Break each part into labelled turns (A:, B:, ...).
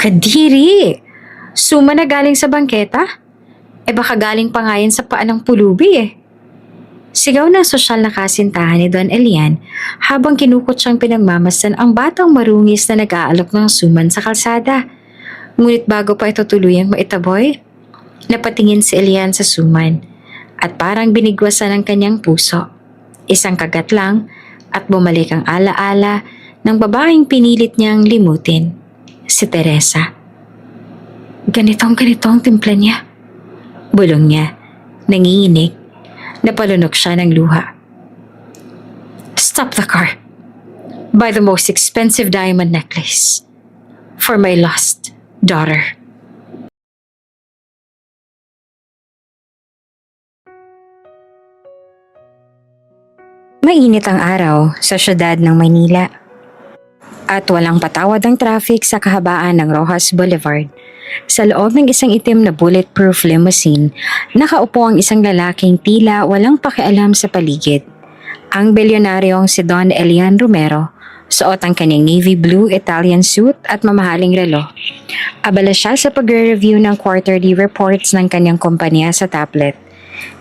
A: Kadiri! Suma na galing sa bangketa? Baka galing pa nga yan sa paan ng pulubi Sigaw ng sosyal na kasintahan ni Don Elian habang kinukot siyang pinagmamasdan ang batang marungis na nag-aalok ng suman sa kalsada. Ngunit bago pa ito tuluyang maitaboy, napatingin si Elian sa suman at parang binigwasan ng kanyang puso. Isang kagat lang at bumalik ang alaala ng babaeng pinilit niyang limutin, si Teresa. Ganito ang timpla niya. Bulong niya, nanginginig. Napalunok siya ng luha. Stop the car. Buy the most expensive diamond necklace. For my lost daughter. Mainit ang araw sa syudad ng Maynila. At walang patawad ang traffic sa kahabaan ng Rojas Boulevard. Sa loob ng isang itim na bulletproof limousine, nakaupo ang isang lalaking tila walang pakialam sa paligid. Ang bilyonaryong si Don Elian Romero, suot ang kanyang navy blue Italian suit at mamahaling relo. Abala siya sa pagre-review ng quarterly reports ng kanyang kumpanya sa tablet.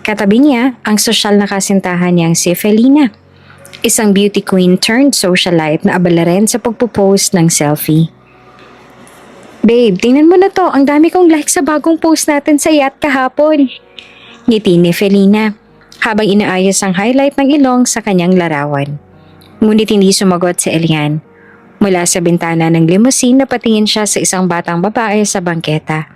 A: Katabi niya ang sosyal na kasintahan niyang si Felina, isang beauty queen turned socialite na abala rin sa pagpo-post ng selfie. Babe, tingnan mo na to. Ang dami kong like sa bagong post natin sa yacht kahapon. Ngiti ni Felina habang inaayos ang highlight ng ilong sa kanyang larawan. Ngunit hindi sumagot si Elian. Mula sa bintana ng limousine napatingin siya sa isang batang babae sa bangketa.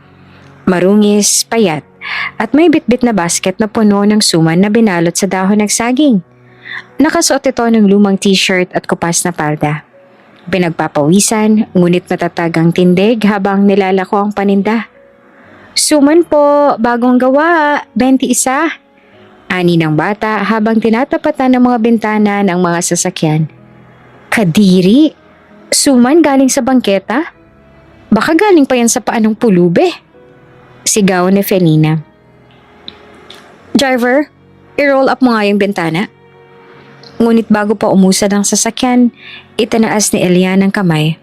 A: Marungis, payat, at may bitbit na basket na puno ng suman na binalot sa dahon ng saging. Nakasuot ito ng lumang t-shirt at kupas na palda. Pinagpapawisan, ngunit matatag ang tindig habang nilalako ang paninda. Suman po, bagong gawa, 21. Ani ng bata habang tinatapatan ng mga bintana ng mga sasakyan. Kadiri, suman galing sa bangketa? Baka galing pa yan sa paanong pulube. Sigaw ni Felina. Driver, i-roll up mo nga yung bintana. Ngunit bago pa umusad ang sasakyan, itinaas ni Elian ang kamay.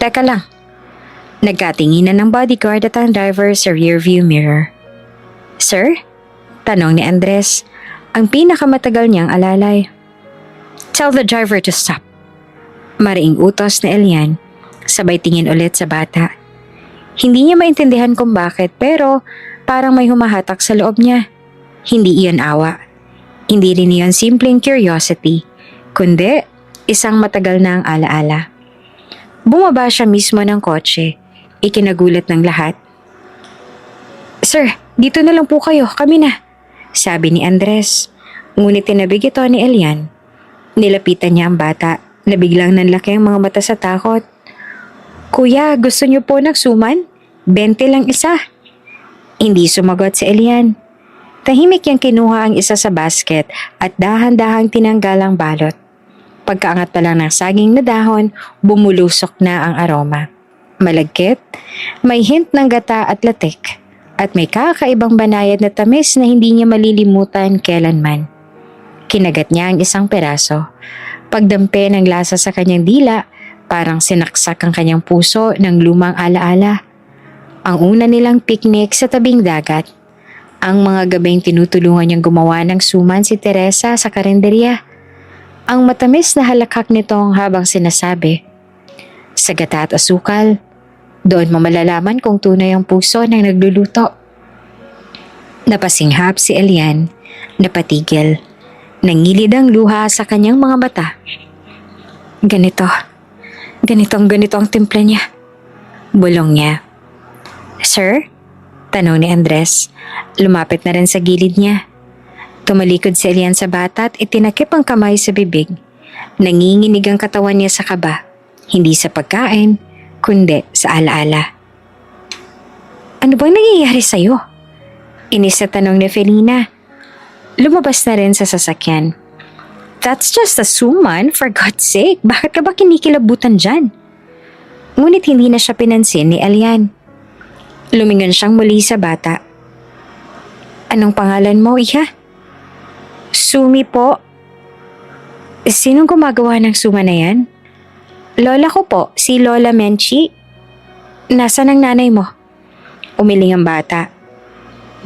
A: Teka lang. Nagkatinginan ng bodyguard at ang driver sa rearview mirror. Sir? Tanong ni Andres, ang pinakamatagal niyang alalay. Tell the driver to stop. Mariing utos ni Elian, sabay tingin ulit sa bata. Hindi niya maintindihan kung bakit pero parang may humahatak sa loob niya. Hindi iyon awa. Hindi rin iyon simpleng curiosity, kundi isang matagal na ang alaala. Bumaba siya mismo ng kotse, ikinagulat ng lahat. Sir, dito na lang po kayo, kami na, sabi ni Andres. Ngunit tinabig ito ni Elian. Nilapitan niya ang bata, na biglang nanlaki ang mga mata sa takot. Kuya, gusto niyo po nagsuman? 20 lang isa. Hindi sumagot si Elian. Tahimik niyang kinuha ang isa sa basket at dahan-dahang tinanggal ang balot. Pagkaangat pa lang ng saging na dahon, bumulusok na ang aroma. Malagkit, may hint ng gata at latik, at may kakaibang banayad na tamis na hindi niya malilimutan kailanman. Kinagat niya ang isang peraso. Pagdampi ng lasa sa kanyang dila, parang sinaksak ang kanyang puso ng lumang alaala. Ang una nilang picnic sa tabing dagat. Ang mga gabing tinutulungan niyang gumawa ng suman si Teresa sa karinderya. Ang matamis na halakhak nitong habang sinasabi, sa gata at asukal, doon mo malalaman kung tunay ang puso ng nagluluto. Napasinghap si Elian, napatigil. Nangilid ang luha sa kanyang mga mata. Ganito ang timpla niya. Bulong niya. Sir? Tanong ni Andres. Lumapit na rin sa gilid niya. Tumalikod si Elian sa bata at itinakip ang kamay sa bibig. Nanginginig ang katawan niya sa kaba. Hindi sa pagkain, kundi sa alaala. Ano bang nangyayari sa'yo? Inis na tanong ni Felina. Lumabas na rin sa sasakyan. That's just a suman, for God's sake. Bakit ka ba kinikilabutan dyan? Ngunit hindi na siya pinansin ni Elian. Lumingon siyang muli sa bata. Anong pangalan mo, iha? Sumi po. Sinong gumagawa ng suma na yan? Lola ko po, si Lola Menchi. Nasaan ang nanay mo? Umiling ang bata.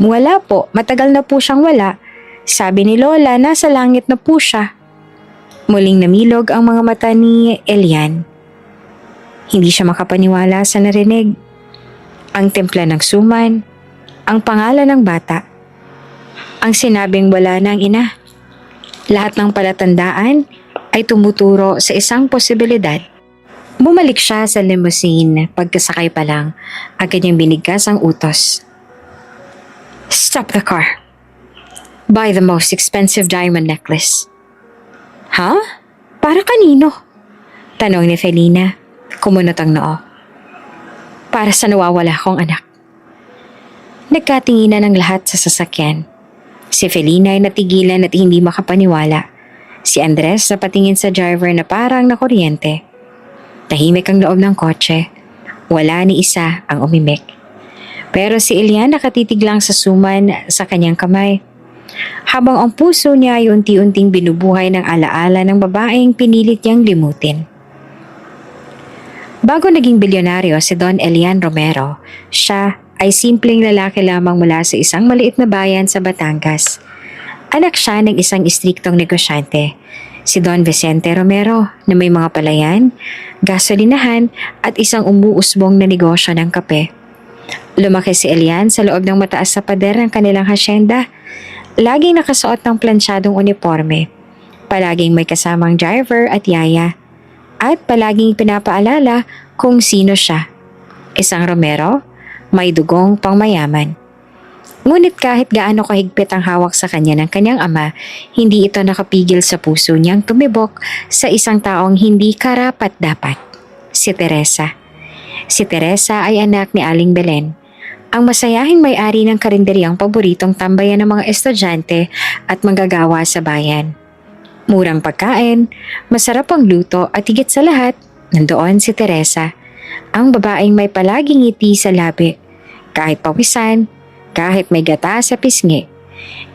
A: Wala po, matagal na po siyang wala. Sabi ni Lola, nasa langit na po siya. Muling namilog ang mga mata ni Elian. Hindi siya makapaniwala sa narinig. Ang timpla ng suman, ang pangalan ng bata, ang sinabing wala na ang ina. Lahat ng palatandaan ay tumuturo sa isang posibilidad. Bumalik siya sa limousine. Pagkasakay pa lang, agad niyang binigkas ang utos. Stop the car. Buy the most expensive diamond necklace. Ha? Para kanino? Tanong ni Felina. Kumunot ang noo. Para sa nawawala kong anak. Nagkatinginan ang lahat sa sasakyan. Si Felina ay natigilan at hindi makapaniwala. Si Andres napatingin sa driver na parang nakuryente. Tahimik ang loob ng kotse. Wala ni isa ang umimik. Pero si Elian nakatitig lang sa suman sa kanyang kamay. Habang ang puso niya ay unti-unting binubuhay ng alaala ng babaeng pinilit niyang limutin. Bago naging bilyonaryo si Don Elian Romero, siya ay simpleng lalaki lamang mula sa isang maliit na bayan sa Batangas. Anak siya ng isang istriktong negosyante, si Don Vicente Romero, na may mga palayan, gasolinahan at isang umuusbong na negosyo ng kape. Lumaki si Elian sa loob ng mataas sa pader ng kanilang hasyenda. Laging nakasuot ng plansyadong uniforme. Palaging may kasamang driver at yaya. At palaging pinapaalala kung sino siya. Isang Romero, may dugong pangmayaman. Ngunit kahit gaano kahigpit ang hawak sa kanya ng kanyang ama, hindi ito nakapigil sa puso niyang tumibok sa isang taong hindi karapat-dapat. Si Teresa. Si Teresa ay anak ni Aling Belen. Ang masayahing may-ari ng karinderyang paboritong tambayan ng mga estudyante at manggagawa sa bayan. Murang pagkain, masarap ang luto at higit sa lahat, nandoon si Teresa, ang babaeng may palaging ngiti sa labi. Kahit pawisan, kahit may gata sa pisngi,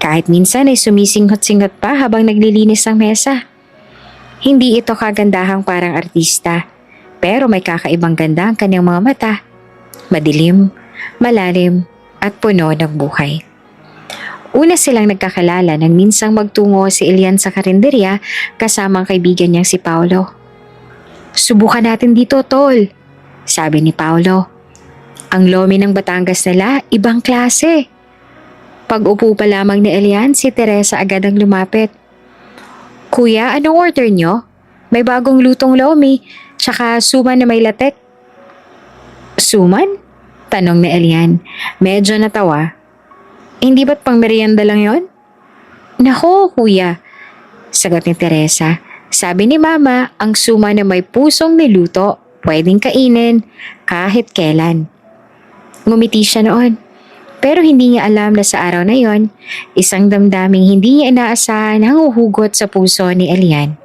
A: kahit minsan ay sumisinghot-singhot pa habang naglilinis ng mesa. Hindi ito kagandahang parang artista, pero may kakaibang ganda ang kanyang mga mata. Madilim, malalim at puno ng buhay. Una silang nagkakilala nang minsang magtungo si Elian sa karinderya kasama ang kaibigan niyang si Paulo. Subukan natin dito, tol, sabi ni Paulo. Ang lomi ng Batangas nila, ibang klase. Pag-upo pa lamang ni Elian, si Teresa agad ang lumapit. Kuya, anong order niyo? May bagong lutong lomi, tsaka suman na may latek. Suman? Tanong ni Elian. Medyo natawa. Hindi ba't pang merienda lang yon? Nako, kuya. Sagot ni Teresa. Sabi ni Mama, ang suman na may pusong niluto, pwedeng kainin kahit kailan. Ngumiti siya noon. Pero hindi niya alam na sa araw na yon, isang damdaming hindi niya inaasahan ang uhugot sa puso ni Elian.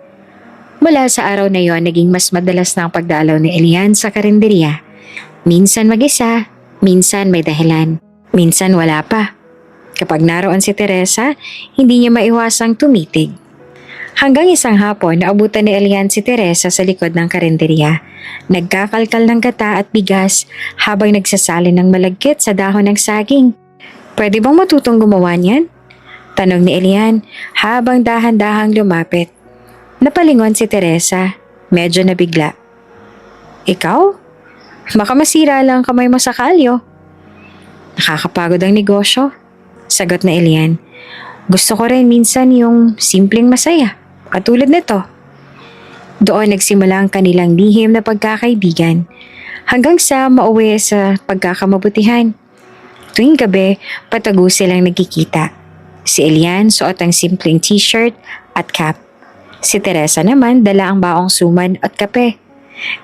A: Mula sa araw na yon, naging mas madalas na ang pagdalaw ni Elian sa karinderya. Minsan mag-isa, minsan may dahilan, minsan wala pa. Kapag naroon si Teresa, hindi niya maiwasang tumitig. Hanggang isang hapon, naabutan ni Elian si Teresa sa likod ng karinderya. Nagkakalkal ng gata at bigas habang nagsasalin ng malagkit sa dahon ng saging. Pwede bang matutong gumawa niyan? Tanong ni Elian habang dahan-dahang lumapit. Napalingon si Teresa, medyo nabigla. Ikaw? Baka masira lang kamay mo sa kalyo. Nakakapagod ang negosyo, sagot na Elian. Gusto ko rin minsan yung simpleng masaya, katulad nito. Doon nagsimula ang kanilang lihim na pagkakaibigan hanggang sa mauwi sa pagkakamabutihan. Tuwing gabi, patago silang nagkikita. Si Elian suot ang simpleng t-shirt at cap. Si Teresa naman dala ang baong suman at kape.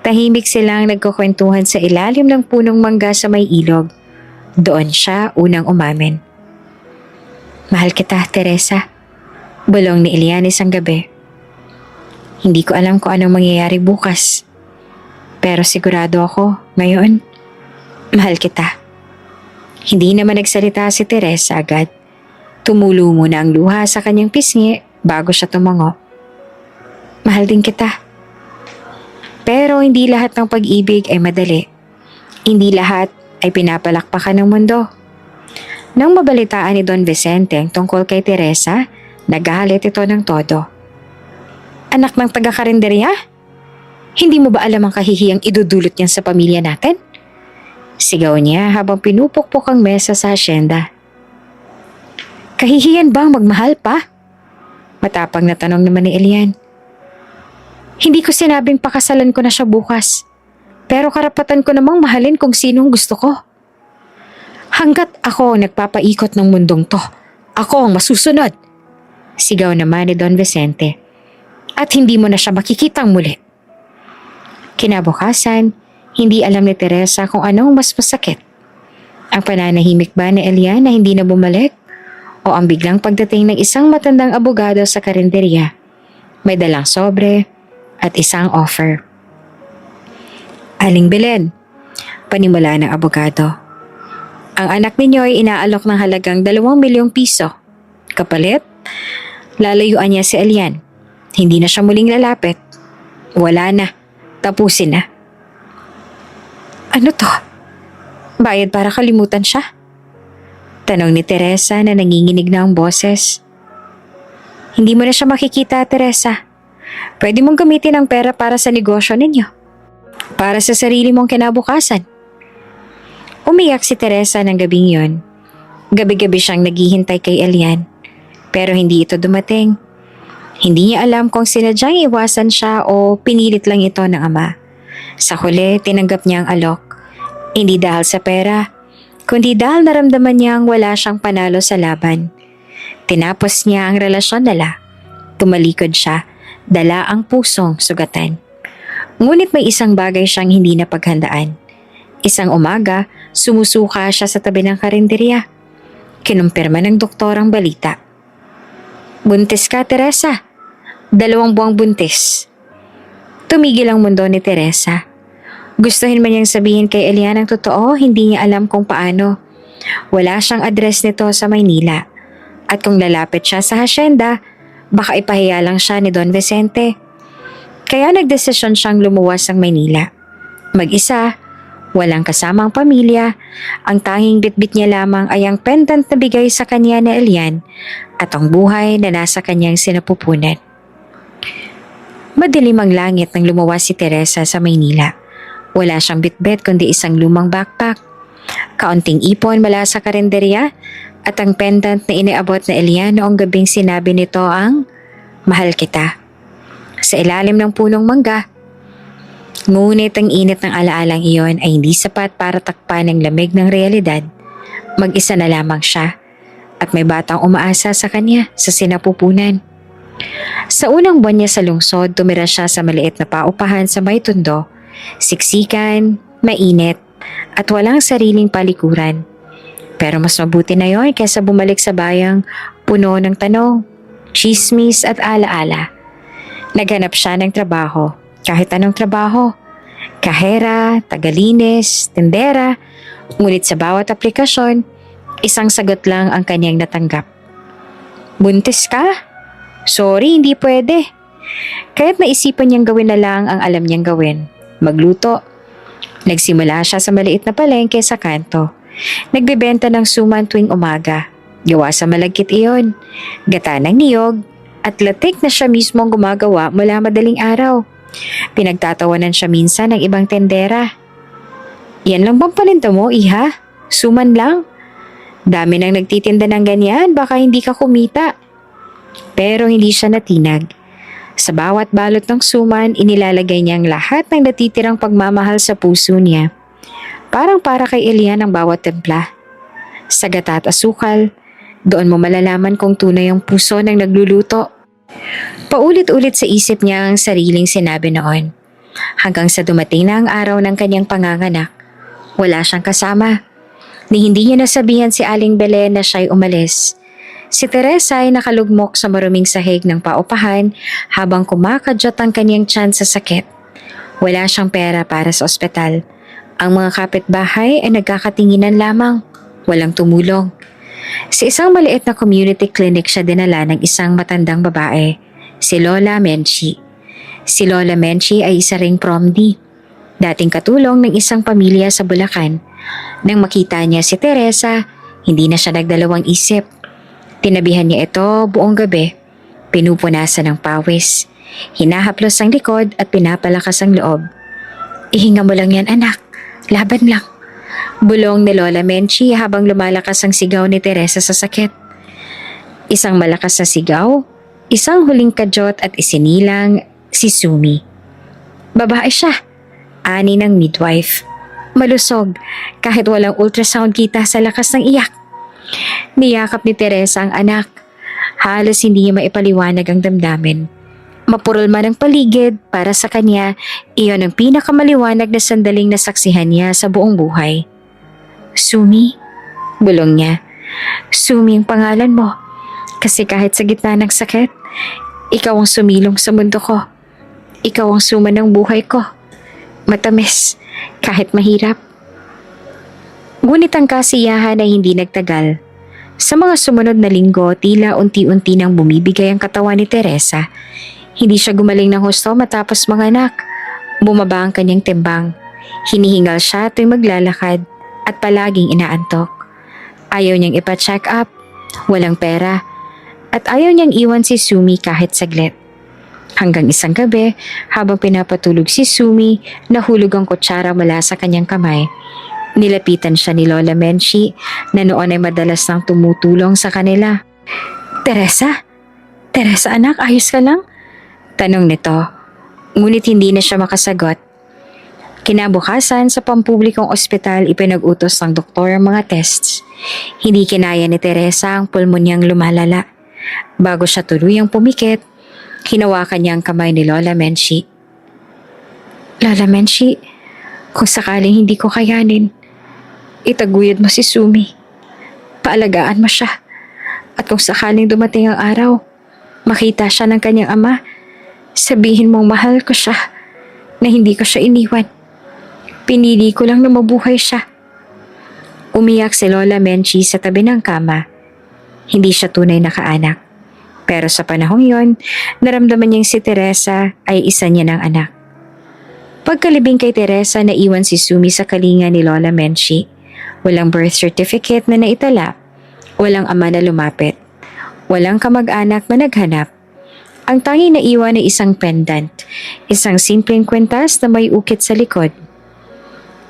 A: Tahimik silang nagkukwentuhan sa ilalim ng punong mangga sa may ilog. Doon siya unang umamin. Mahal kita, Teresa. Bulong ni Elian isang gabi. Hindi ko alam kung anong mangyayari bukas. Pero sigurado ako, ngayon, mahal kita. Hindi naman nagsalita si Teresa agad. Tumulo muna ang luha sa kanyang pisngi bago siya tumango. Mahal din kita. Pero hindi lahat ng pag-ibig ay madali. Hindi lahat ay pinapalakpakan ng mundo. Nang mabalitaan ni Don Vicente ang tungkol kay Teresa, nagalit ito ng todo. Anak ng taga-karinderya? Hindi mo ba alam ang kahihiyang idudulot niyan sa pamilya natin? Sigaw niya habang pinupukpok ang mesa sa asyenda. Kahihiyan bang magmahal pa? Matapang na tanong naman ni Elian. Hindi ko sinabing pakasalan ko na siya bukas. Pero karapatan ko namang mahalin kung sinong gusto ko. Hanggat ako ang nagpapaikot ng mundong to, ako ang masusunod. Sigaw naman ni Don Vicente. At hindi mo na siya makikitang muli. Kinabukasan, hindi alam ni Teresa kung anong mas masakit. Ang pananahimik ba ni Elian na hindi na bumalik? O ang biglang pagdating ng isang matandang abogado sa karinderya? May dalang sobre at isang offer. Aling Belen, panimula ng abogado. Ang anak ninyo ay inaalok ng halagang 2 milyong piso. Kapalit, lalayuan niya si Elian. Hindi na siya muling lalapit. Wala na. Tapusin na. Ano to? Bayad para kalimutan siya? Tanong ni Teresa na nanginginig na ang boses. Hindi mo na siya makikita, Teresa. Pwede mong gamitin ang pera para sa negosyo ninyo. Para sa sarili mong kinabukasan. Umiyak si Teresa ng gabing yon. Gabi-gabi siyang naghihintay kay Elian. Pero hindi ito dumating. Hindi niya alam kung sinadyang iwasan siya o pinilit lang ito ng ama. Sa huli, tinanggap niya ang alok. Hindi dahil sa pera, kundi dahil naramdaman niyang wala siyang panalo sa laban. Tinapos niya ang relasyon nila. Tumalikod siya, dala ang pusong sugatan. Ngunit may isang bagay siyang hindi napaghandaan. Isang umaga, sumusuka siya sa tabi ng karinderya. Kinumpirma ng doktor ang balita. Buntis ka, Teresa. 2 buwang buntis. Tumigil ang mundo ni Teresa. Gustuhin man niyang sabihin kay Elian ang totoo, hindi niya alam kung paano. Wala siyang address nito sa Maynila. At kung lalapit siya sa hasyenda, baka ipahiya lang siya ni Don Vicente. Kaya nagdesisyon siyang lumuwas ng Maynila. Mag-isa, walang kasamang pamilya, ang tanging bitbit niya lamang ay ang pendant na bigay sa kanya ni Elian at ang buhay na nasa kanyang sinapupunan. Madilim ang langit nang lumuwas si Teresa sa Maynila. Wala siyang bitbit kundi isang lumang backpack. Kaunting ipon mula sa karinderya at ang pendant na iniabot na Elian noong gabing sinabi nito ang mahal kita. Sa ilalim ng punong mangga. Ngunit ang init ng alaalang iyon ay hindi sapat para takpan ang lamig ng realidad. Mag-isa na lamang siya at may batang umaasa sa kanya sa sinapupunan. Sa unang buwan niya sa lungsod, tumira siya sa maliit na paupahan sa may tundo, siksikan, mainit at walang sariling palikuran. Pero mas mabuti na yon kaysa bumalik sa bayang puno ng tanong, chismis at alaala. Naghanap siya ng trabaho. Kahit anong trabaho, kahera, tagalinis, tendera, ngunit sa bawat aplikasyon, isang sagot lang ang kanyang natanggap. Buntis ka? Sorry, hindi pwede. Kaya't naisipan niyang gawin na lang ang alam niyang gawin, magluto. Nagsimula siya sa maliit na palengke sa kanto. Nagbebenta ng suman tuwing umaga. Gawa sa malagkit iyon, gata ng niyog, at latik na siya mismo ang gumagawa mula madaling araw. Pinagtatawanan siya minsan ng ibang tendera. Yan lang bang paninda mo, iha? Suman lang? Dami nang nagtitinda ng ganyan, baka hindi ka kumita. Pero hindi siya natinag. Sa bawat balot ng suman, inilalagay niyang lahat ng natitirang pagmamahal sa puso niya. Parang para kay Elian ang bawat templa. Sa gata at asukal, doon mo malalaman kung tunay ang puso ng nagluluto. Paulit-ulit sa isip niya ang sariling sinabi noon. Hanggang sa dumating na ang araw ng kanyang panganganak, wala siyang kasama. Ni hindi niya nasabihan si Aling Belen na siya'y umalis. Si Teresa ay nakalugmok sa maruming sahig ng paupahan habang kumakadyot ang kanyang tiyan sa sakit. Wala siyang pera para sa ospital. Ang mga kapitbahay ay nagkakatinginan lamang. Walang tumulong. Sa isang maliit na community clinic siya dinala ng isang matandang babae, si Lola Menchi. Si Lola Menchi ay isa ring PROMD. dating katulong ng isang pamilya sa Bulacan. Nang makita niya si Teresa, hindi na siya nagdalawang isip. Tinabihan niya ito buong gabi. Pinupunasan ng pawis. Hinahaplos ang likod at pinapalakas ang loob. Ihinga mo lang yan, anak. Laban lang. Bulong ni Lola Menchi habang lumalakas ang sigaw ni Teresa sa sakit. Isang malakas na sigaw, isang huling kadyot at isinilang si Sumi. Babae siya, ani ng midwife. Malusog, kahit walang ultrasound kita sa lakas ng iyak. Niyakap ni Teresa ang anak. Halos hindi niya maipaliwanag ang damdamin. Mapurol man ang paligid, para sa kanya, iyon ang pinakamaliwanag na sandaling nasaksihan niya sa buong buhay. Sumi, bulong niya. Sumi ang pangalan mo. Kasi kahit sa gitna ng sakit, ikaw ang sumilong sa mundo ko. Ikaw ang suma ng buhay ko. Matamis, kahit mahirap. Ngunit ang kasiyahan ay hindi nagtagal. Sa mga sumunod na linggo, tila unti-unti nang bumibigay ang katawan ni Teresa. Hindi siya gumaling ng husto matapos manganak. Bumaba ang kanyang timbang. Hinihingal siya tuwing maglalakad at palaging inaantok. Ayaw niyang ipa-check up, walang pera, at ayaw niyang iwan si Sumi kahit saglit. Hanggang isang gabi, habang pinapatulog si Sumi, nahulog ang kutsara mula sa kanyang kamay. Nilapitan siya ni Lola Menchi na noon ay madalas nang tumutulong sa kanila. Teresa? Teresa anak, ayos ka lang? Tanong nito, ngunit hindi na siya makasagot. Kinabukasan sa pampublikong ospital ipinag-utos ng doktor ang mga tests. Hindi kinaya ni Teresa ang pulmonyang lumalala. Bago siya tuluyang pumikit, hinawakan niya ang kamay ni Lola Menchi. Lola Menchi, kung sakaling hindi ko kayanin, itaguyod mo si Sumi. Paalagaan mo siya. At kung sakaling dumating ang araw, makita siya ng kanyang ama, sabihin mong mahal ko siya, na hindi ko siya iniwan. Pinili ko lang na mabuhay siya. Umiyak si Lola Menchi sa tabi ng kama. Hindi siya tunay na kaanak. Pero sa panahong yon, naramdaman niyang si Teresa ay isa niya ng anak. Pagkalibing kay Teresa, naiwan si Sumi sa kalinga ni Lola Menchi. Walang birth certificate na naitala. Walang ama na lumapit. Walang kamag-anak na naghanap. Ang tanging naiwan ay isang pendant, isang simpleng kwentas na may ukit sa likod.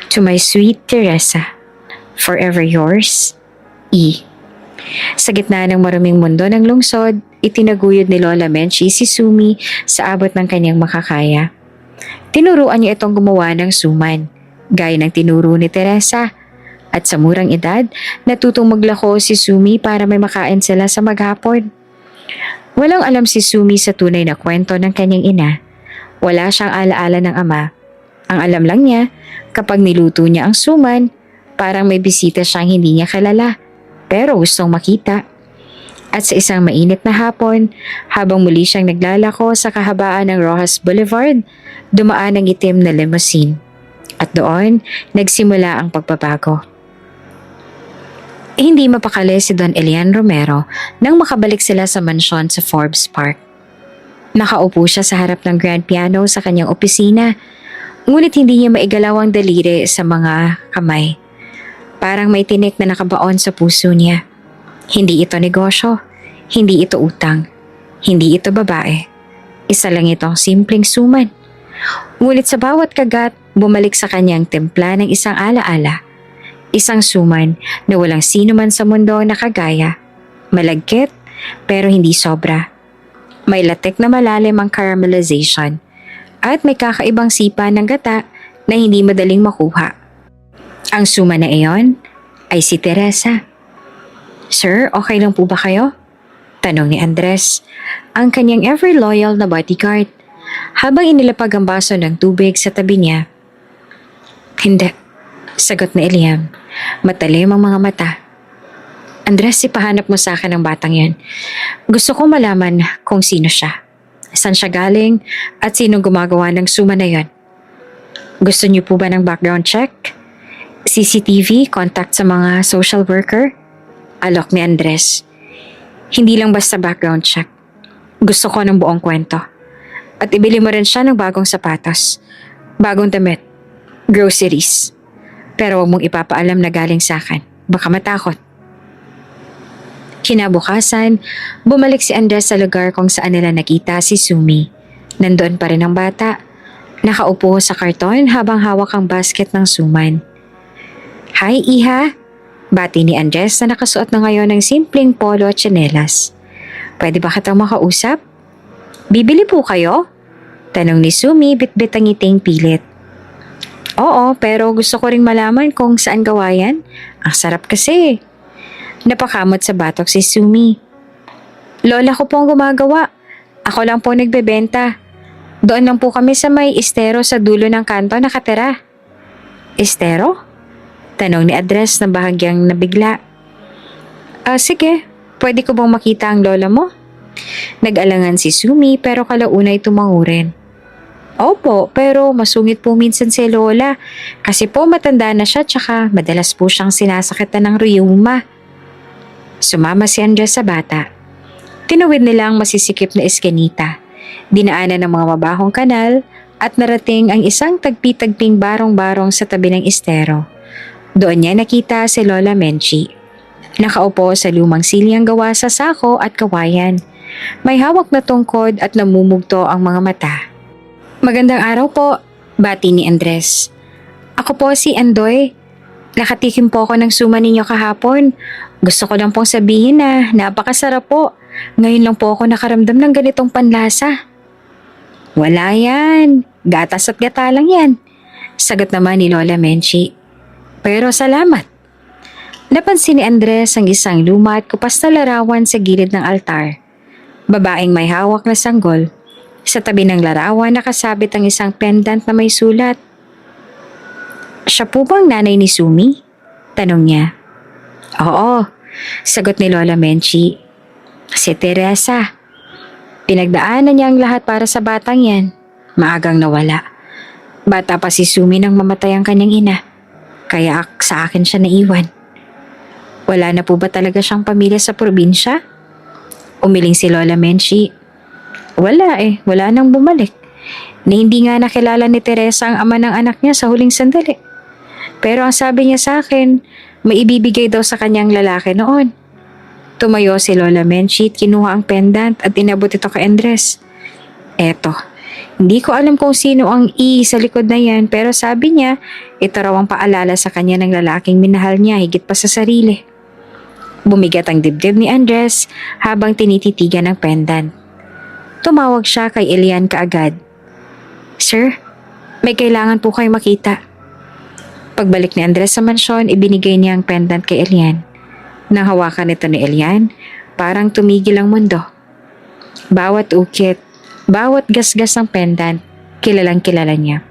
A: To my sweet Teresa, forever yours, E. Sa gitna ng maruming mundo ng lungsod, itinaguyod ni Lola Menchi si Sumi sa abot ng kanyang makakaya. Tinuruan niya itong gumawa ng suman, gaya ng tinuro ni Teresa. At sa murang edad, natutong maglako si Sumi para may makain sila sa maghapon. Walang alam si Sumi sa tunay na kwento ng kanyang ina. Wala siyang alaala ng ama. Ang alam lang niya, kapag niluto niya ang suman, parang may bisita siyang hindi niya kilala, pero gustong makita. At sa isang mainit na hapon, habang muli siyang naglalako sa kahabaan ng Rojas Boulevard, dumaan ang itim na limousine. At doon, nagsimula ang pagbabago. Hindi mapakali si Don Elian Romero nang makabalik sila sa mansyon sa Forbes Park. Nakaupo siya sa harap ng grand piano sa kanyang opisina, ngunit hindi niya maigalaw ang daliri sa mga kamay. Parang may tinik na nakabaon sa puso niya. Hindi ito negosyo, hindi ito utang, hindi ito babae. Isa lang itong simpleng suman. Ngunit sa bawat kagat, bumalik sa kanyang timpla ng isang alaala. Isang suman na walang sino man sa mundo na kagaya. Malagkit, pero hindi sobra. May latik na malalim ang caramelization at may kakaibang sipa ng gata na hindi madaling makuha. Ang suman na iyon ay si Teresa. Sir, okay lang po ba kayo? Tanong ni Andres, ang kanyang ever loyal na bodyguard, habang inilapag ang baso ng tubig sa tabi niya. Hindi, sagot ni Eliam. Matalim ang mga mata. Andres, ipahanap mo sa akin ang batang yan. Gusto ko malaman kung sino siya, saan siya galing, at sinong gumagawa ng suma na yon. Gusto niyo po ba ng background check? CCTV, contact sa mga social worker? Alok ni Andres. Hindi lang basta background check. Gusto ko ng buong kwento. At ibili mo rin siya ng bagong sapatos, bagong damit, Groceries. Pero huwag mong ipapaalam na galing sa akin. Baka matakot. Kinabukasan, bumalik si Andres sa lugar kung saan nila nakita si Sumi. Nandoon pa rin ang bata. Nakaupo sa karton habang hawak ang basket ng suman. Hi, Iha! Bati ni Andres na nakasuot na ngayon ng simpleng polo at tsinelas. Pwede ba kitang makausap? Bibili po kayo? Tanong ni Sumi bitbit ang ngiting pilit. Oo, pero gusto ko ring malaman kung saan gawa yan. Ang sarap kasi. Napakamot sa batok si Sumi. Lola ko po ang gumagawa. Ako lang po nagbebenta. Doon lang po kami sa may estero sa dulo ng kanto nakatira. Estero? Tanong ni Andres na bahagyang nabigla. Sige. Pwede ko bang makita ang lola mo? Nag-alangan si Sumi pero kalaunay tumango rin. Opo, pero masungit po minsan si lola. Kasi po matanda na siya tsaka madalas po siyang sinasakitan ng rheuma. Sumama si Andres sa bata. Tinuwid nila ang masisikip na eskenita. Dinaanan ng mga mabahong kanal at narating ang isang tagpi-tagping barong-barong sa tabi ng estero. Doon niya nakita si Lola Menchi. Nakaupo sa lumang silyang gawa sa sako at kawayan. May hawak na tungkod at namumugto ang mga mata. Magandang araw po, bati ni Andres. Ako po si Andoy. Nakatikim po ako ng suman ninyo kahapon. Gusto ko lang pong sabihin na napakasarap po. Ngayon lang po ako nakaramdam ng ganitong panlasa. Wala yan. Gatas at gata lang yan. Sagot naman ni Lola Menchi. Pero salamat. Napansin ni Andres ang isang luma at kupas na larawan sa gilid ng altar. Babaeng may hawak na sanggol. Sa tabi ng larawan nakasabit ang isang pendant na may sulat. Siya po bang nanay ni Sumi? Tanong niya. Oo, sagot ni Lola Menchi. Si Teresa. Pinagdaanan niya ang lahat para sa batang yan. Maagang nawala. Bata pa si Sumi nang mamatay ang kanyang ina. Kaya sa akin siya naiwan. Wala na po ba talaga siyang pamilya sa probinsya? Umiling si Lola Menchi. Wala wala nang bumalik. Na hindi nga nakilala ni Teresa ang ama ng anak niya sa huling sandali. Pero ang sabi niya sa akin, may ibibigay daw sa kanyang lalaki noon. Tumayo si Lola Menchi at kinuha ang pendant at inabot ito kay Andres. Eto, hindi ko alam kung sino ang sa likod na yan pero sabi niya, ito raw ang paalala sa kanya ng lalaking minahal niya higit pa sa sarili. Bumigat ang dibdib ni Andres habang tinititigan ang pendant. Tumawag siya kay Elian kaagad. Sir, may kailangan po kayo makita. Pagbalik ni Andres sa mansyon, ibinigay niya ang pendant kay Elian. Nang hawakan ito ni Elian, parang tumigil ang mundo. Bawat ukit, bawat gasgas ng pendant, kilalang kilala niya.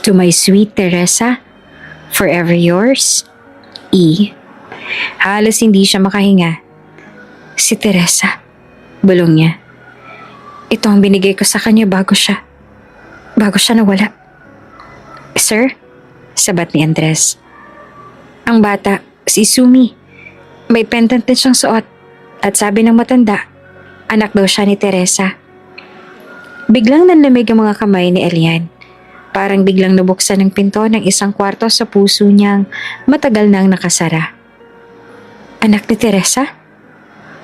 A: To my sweet Teresa, forever yours, E. Halos hindi siya makahinga. Si Teresa, bulong niya. Ito ang binigay ko sa kanya bago siya nawala. Sir? Sabat ni Andres. Ang bata, si Sumi. May pendant din siyang suot. At sabi ng matanda, anak daw siya ni Teresa. Biglang nanlamig ang mga kamay ni Elian. Parang biglang nabuksan ng pinto ng isang kwarto sa puso niyang matagal nang nakasara. Anak ni Teresa?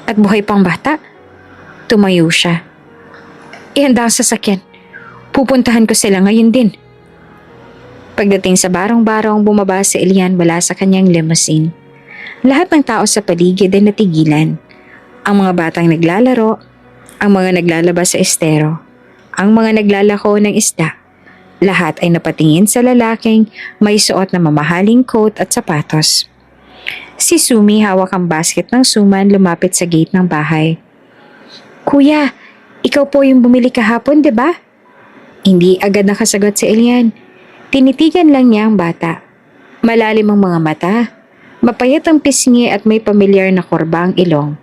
A: At buhay pang bata? Tumayo siya. Ihanda ang sasakyan. Pupuntahan ko sila ngayon din. Pagdating sa barong-barong, bumaba si Elian mula sa kanyang limousine. Lahat ng tao sa paligid ay natigilan. Ang mga batang naglalaro, ang mga naglalabas sa estero, ang mga naglalako ng isda. Lahat ay napatingin sa lalaking may suot na mamahaling coat at sapatos. Si Sumi hawak ang basket ng suman lumapit sa gate ng bahay. Kuya, ikaw po yung bumili kahapon, di ba? Hindi agad nakasagot si Elian. Tinitigan lang niya ang bata. Malalim ang mga mata, mapayat ang pisngi at may pamilyar na korba ang ilong.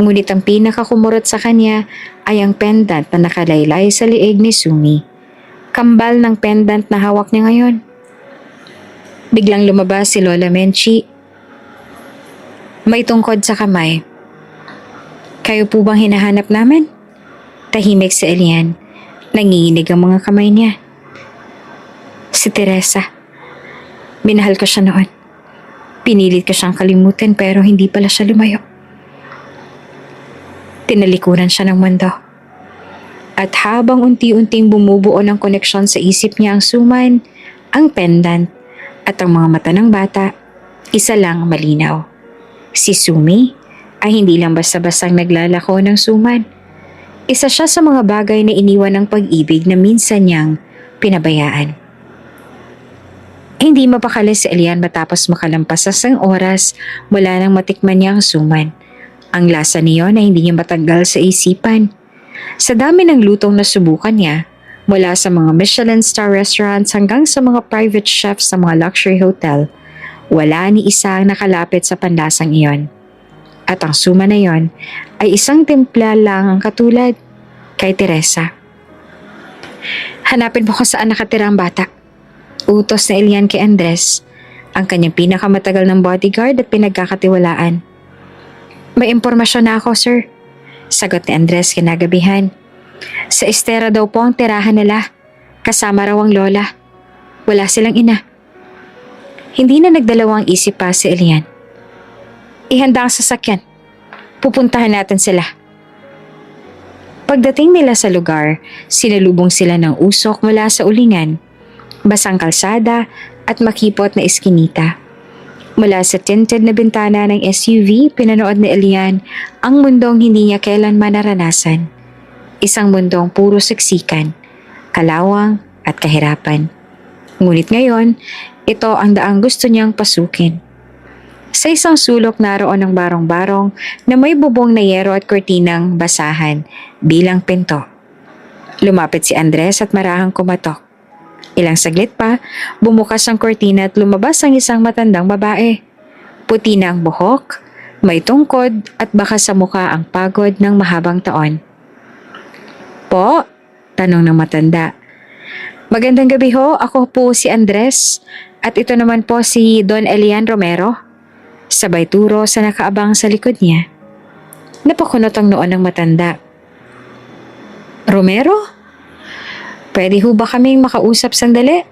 A: Ngunit ang pinakakumurot sa kanya ay ang pendant na nakalaylay sa liig ni Sumi. Kambal ng pendant na hawak niya ngayon. Biglang lumabas si Lola Menchi. May tungkod sa kamay. Kayo po bang hinahanap namin? Tahimik si Elian. Nanginginig ang mga kamay niya. Si Teresa. Minahal ko siya noon. Pinilit ko siyang kalimutan pero hindi pala siya lumayo. Tinalikuran siya ng mundo. At habang unti-unting bumubuo ng koneksyon sa isip niya ang suman, ang pendant, at ang mga mata ng bata, isa lang malinaw. Si Sumi ay hindi lang basta-bastang naglalako ng suman. Isa siya sa mga bagay na iniwan ng pag-ibig na minsan niyang pinabayaan. Hindi mapakali si Elian matapos makalampas sa isang oras mula nang matikman niya ang suman. Ang lasa niyon ay hindi niya matagal sa isipan. Sa dami ng lutong na subukan niya, mula sa mga Michelin star restaurants hanggang sa mga private chefs sa mga luxury hotel, wala ni isa ang nakalapit sa panlasang iyon. At ang suma na iyon ay isang timpla lang ang katulad kay Teresa. Hanapin mo kung saan nakatira ang bata. Utos na Elian kay Andres, ang kanyang pinakamatagal ng bodyguard at pinagkakatiwalaan. May impormasyon na ako, sir. Sagot ni Andres kinagabihan. Sa Estera daw po ang tirahan nila. Kasama raw ang lola. Wala silang ina. Hindi na nagdalawang isip pa si Elian. Ihanda ang sasakyan. Pupuntahan natin sila. Pagdating nila sa lugar, sinalubong sila ng usok mula sa ulingan, basang kalsada at makipot na eskinita. Mula sa tinted na bintana ng SUV, pinanood ni Elian ang mundong hindi niya kailanman naranasan. Isang mundong puro siksikan, kalawang at kahirapan. Ngunit ngayon, ito ang daang gusto niyang pasukin. Sa isang sulok naroon ang barong-barong na may bubong na yero at kortinang basahan bilang pinto. Lumapit si Andres at marahang kumatok. Ilang saglit pa, bumukas ang kortina at lumabas ang isang matandang babae. Puti na ang buhok, may tungkod at baka sa mukha ang pagod ng mahabang taon. Po? Tanong ng matanda. Magandang gabi ho, ako po si Andres at ito naman po si Don Elian Romero. Sabay turo sa nakaabang sa likod niya. Napakunot ang noon ng matanda. Romero? Pwede ho ba kaming makausap sandali?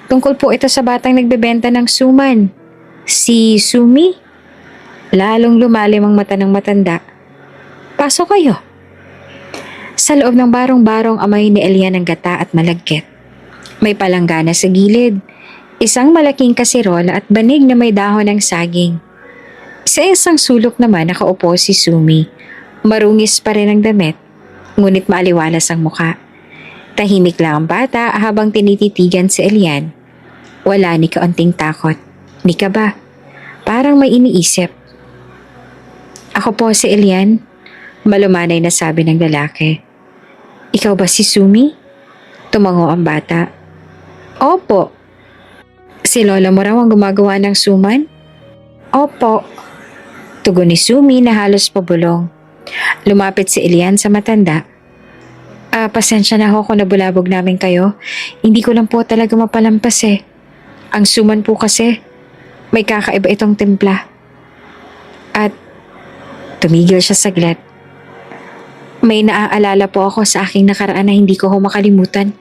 A: Tungkol po ito sa batang nagbebenta ng suman. Si Sumi? Lalong lumalim ang mata ng matanda. Pasok kayo. Sa loob ng barong-barong amoy ni Elian ng gata at malagkit. May palanggana sa gilid, isang malaking kasirola at banig na may dahon ng saging. Sa isang sulok naman nakaupo si Sumi. Marungis pa rin ang damit, ngunit maaliwalas ang muka. Tahimik lang ang bata habang tinititigan si Elian. Wala ni kaunting takot. Ni kaba. Parang may iniisip. Ako po si Elian. Malumanay na sabi ng lalaki. Ikaw ba si Sumi? Tumango ang bata. Opo. Si lola mo raw ang gumagawa ng suman? Opo. Tugon ni Sumi na halos pabulong. Lumapit si Elian sa matanda. Pasensya na ho kung nabulabog namin kayo. Hindi ko lang po talaga mapalampas eh. Ang suman po kasi, may kakaiba itong timpla. At tumigil siya saglit. May naaalala po ako sa aking nakaraan na hindi ko ho makalimutan.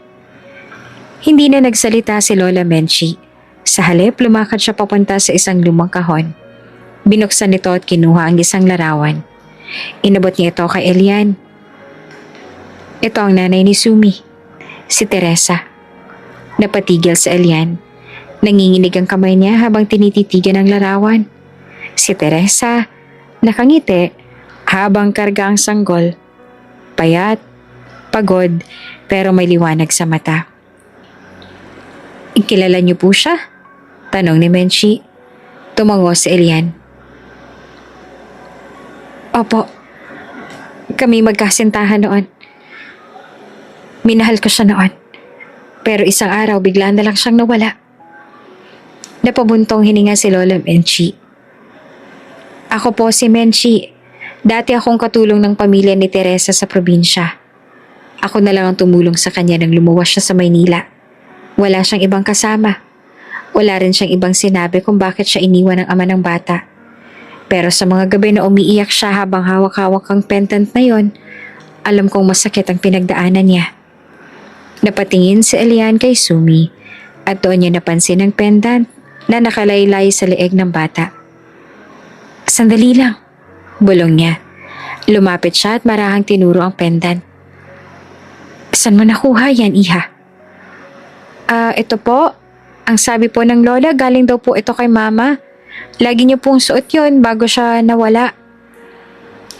A: Hindi na nagsalita si Lola Menchi. Sa halip, lumakad siya papunta sa isang lumang kahon. Binuksan nito at kinuha ang isang larawan. Inabot niya ito kay Elian. Ito ang nanay ni Sumi, si Teresa. Napatigil sa Elian. Nanginginig ang kamay niya habang tinititigan ang larawan. Si Teresa, nakangiti habang karga ang sanggol. Payat, pagod, pero may liwanag sa mata. Kilala niyo po siya? Tanong ni Menchi. Tumango si Elian. Opo, kami magkasintahan noon. Minahal ko siya noon. Pero isang araw bigla na lang siyang nawala. Napabuntong hininga si Lola Menchi. Ako po si Menchi. Dati akong katulong ng pamilya ni Teresa sa probinsya. Ako na lang ang tumulong sa kanya nang lumuwas siya sa Maynila. Wala siyang ibang kasama. Wala rin siyang ibang sinabi kung bakit siya iniwan ng ama ng bata. Pero sa mga gabi na umiiyak siya habang hawak-hawak ang pendant na yon, alam kong masakit ang pinagdaanan niya. Napatingin si Elian kay Sumi At doon niya napansin ang pendant na nakalaylay sa leeg ng bata. Sandali lang, bulong niya. Lumapit siya at marahang tinuro ang pendant. Saan mo nakuha yan, iha? Ito po. Ang sabi po ng lola, galing daw po ito kay mama. Lagi niyo pong suot yun bago siya nawala.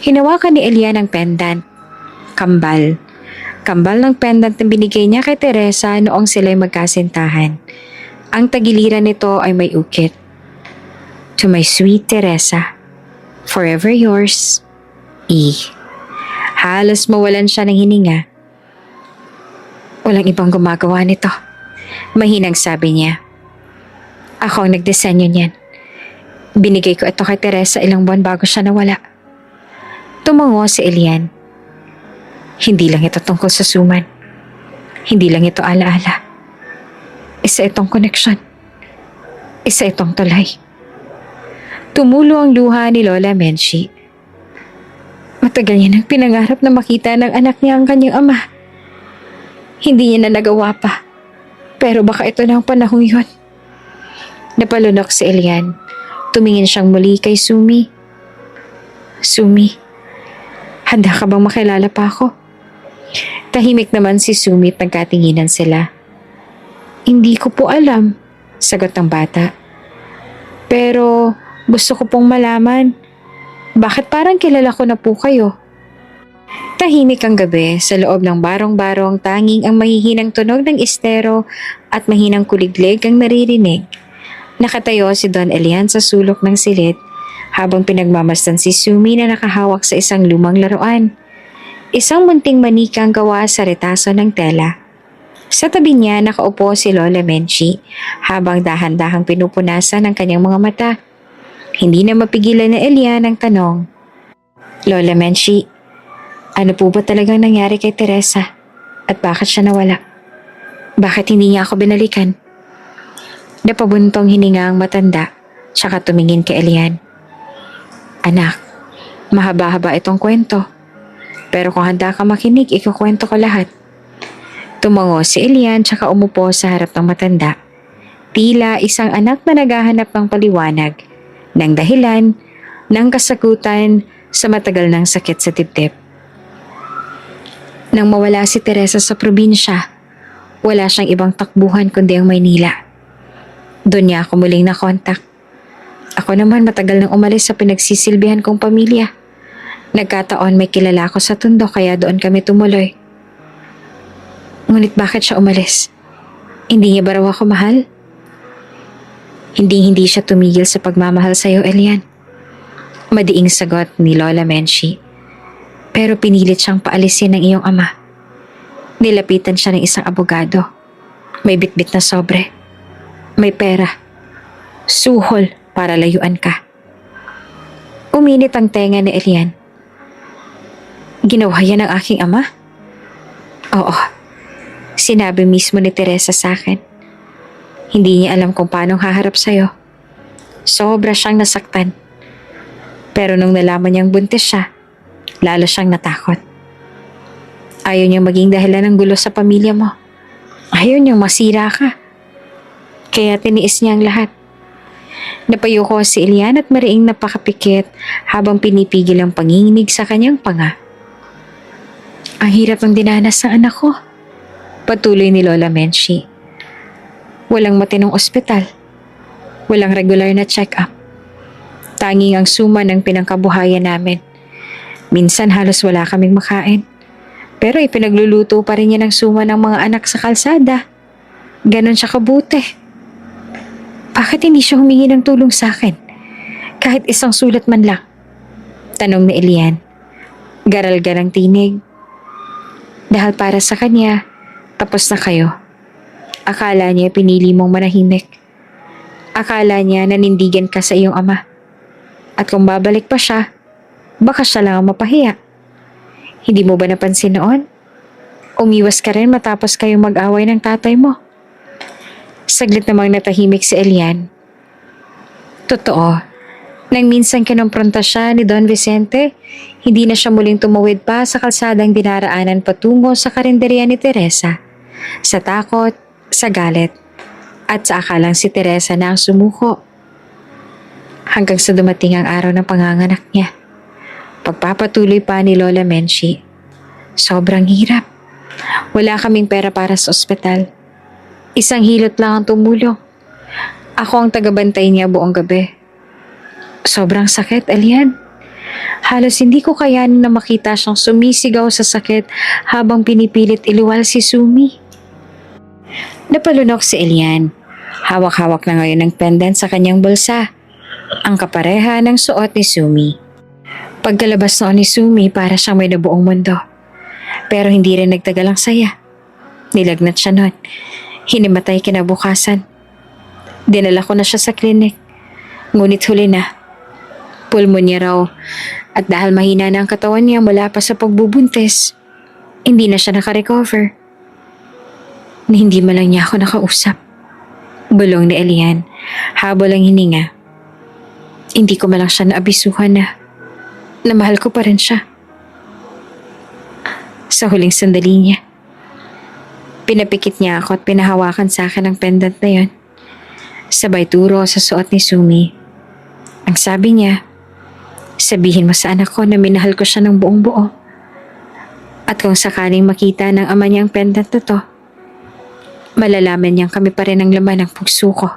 A: Hinawakan ni Elian ang pendant. Kambal. Kambal ng pendant na binigay niya kay Teresa noong sila'y magkasintahan. Ang tagiliran nito ay may ukit. To my sweet Teresa, forever yours, E. Halos mawalan siya ng hininga. Walang ibang gumagawa nito. Mahinang sabi niya. Ako ang nagdisenyo niyan. Binigay ko ito kay Teresa ilang buwan bago siya nawala. Tumango si Elian. Hindi lang ito tungkol sa suman. Hindi lang ito alaala. Isa itong koneksyon. Isa itong tulay. Tumulo ang luha ni Lola Menchie. Matagal niya nang pinangarap na makita ng anak niya ang kanyang ama. Hindi niya na nagawa pa. Pero baka ito na ang panahong yun. Napalunok si Elian. Tumingin siyang muli kay Sumi. Sumi, handa ka bang makilala pa ako? Tahimik naman si Sumi at nagkatinginan sila. Hindi ko po alam, sagot ng bata. Pero gusto ko pong malaman, bakit parang kilala ko na po kayo? Tahimik ang gabi, sa loob ng barong-barong tanging ang mahihinang tunog ng estero at mahinang kuliglig ang naririnig. Nakatayo si Don Elian sa sulok ng silid habang pinagmamasdan si Sumi na nakahawak sa isang lumang laruan. Isang munting manikang gawa sa retaso ng tela. Sa tabi niya nakaupo si Lola Menchie habang dahan-dahang pinupunasan ang kanyang mga mata. Hindi na mapigilan na Elian ang tanong. Lola Menchie, ano po ba talagang nangyari kay Teresa? At bakit siya nawala? Bakit hindi niya ako binalikan? Napabuntong hininga ang matanda, tsaka tumingin kay Elian. Anak, mahaba-haba itong kwento. Pero kung handa ka makinig, ikukwento ko lahat. Tumango si Elian tsaka umupo sa harap ng matanda. Tila isang anak na naghahanap ng paliwanag ng dahilan ng kasagutan sa matagal ng sakit sa dibdib. Nang mawala si Teresa sa probinsya, wala siyang ibang takbuhan kundi ang Maynila. Doon niya ako muling nakontak. Ako naman matagal nang umalis sa pinagsisilbihan kong pamilya. Nagkataon may kilala ako sa Tondo kaya doon kami tumuloy. Ngunit bakit siya umalis? Hindi niya ba raw ako mahal? Hindi siya tumigil sa pagmamahal sa iyo, Elian. Madiing sagot ni Lola Menchie. Pero pinilit siyang paalisin ng iyong ama. Nilapitan siya ng isang abogado. May bitbit na sobre. May pera. Suhol para layuan ka. Uminit ang tenga ni Elian. Ginawa yan ng aking ama? Oo. Sinabi mismo ni Teresa sa akin. Hindi niya alam kung paano haharap sa'yo. Sobra siyang nasaktan. Pero nung nalaman niyang buntis siya, lalo siyang natakot. Ayaw niyang maging dahilan ng gulo sa pamilya mo. Ayaw niyang masira ka. Kaya tiniis niya ang lahat. Napayuko si Elian at mariing napakapikit habang pinipigil ang panginginig sa kanyang panga. Ang hirap ng dinanas ng anak ko. Patuloy ni Lola Menchie. Walang matinong ospital. Walang regular na check-up. Tanging ang suma ng pinangkabuhayan namin. Minsan halos wala kaming makain. Pero ipinagluluto pa rin niya ng suma ng mga anak sa kalsada. Ganon siya kabuti. Bakit hindi siya humingi ng tulong sa akin? Kahit isang sulat man lang. Tanong ni Elian. Garal-galang tinig. Dahil para sa kanya, tapos na kayo. Akala niya pinili mong manahimik. Akala niya nanindigan ka sa iyong ama. At kung babalik pa siya, baka siya lang ang mapahiya. Hindi mo ba napansin noon? Umiwas ka rin matapos kayong mag-away ng tatay mo. Saglit namang natahimik si Elian. Totoo, nang minsan kinompronta siya ni Don Vicente, hindi na siya muling tumawid pa sa kalsadang dinaraanan patungo sa karinderya ni Teresa. Sa takot, sa galit, At sa akalang si Teresa na ang sumuko. Hanggang sa dumating ang araw ng panganganak niya. Pagpapatuloy pa ni Lola Menchie. Sobrang hirap. Wala kaming pera para sa ospital. Isang hilot lang ang tumulong. Ako ang tagabantay niya buong gabi. Sobrang sakit, Elian. Halos hindi ko kayanin na makita siyang sumisigaw sa sakit habang pinipilit iluwal si Sumi. Napalunok si Elian. Hawak-hawak na ngayon ng pendant sa kanyang bulsa. Ang kapareha ng suot ni Sumi. Pagkalabas noon ni Sumi, para siyang may nabuong mundo. Pero hindi rin nagtagal ang saya. Nilagnat siya noon. Hinimatay kinabukasan. Dinala ko na siya sa klinik. Ngunit huli na. Pulmonya raw. At dahil mahina na ang katawan niya mula pa sa pagbubuntis, hindi na siya nakarecover. Hindi man lang niya ako nakausap. Bulong ni Elian, habol ang hininga. Hindi ko man lang siya naabisuhan na mahal ko pa rin siya. Sa huling sandali niya, pinapikit niya ako at pinahawakan sa akin ang pendant na yon. Sabay turo sa suot ni Sumi. Ang sabi niya, sabihin mo sa anak ko na minahal ko siya ng buong buo. At kung sakaling makita ng ama niya ang pendant na to, malalaman niyang kami pa rin ang laman ng puso ko.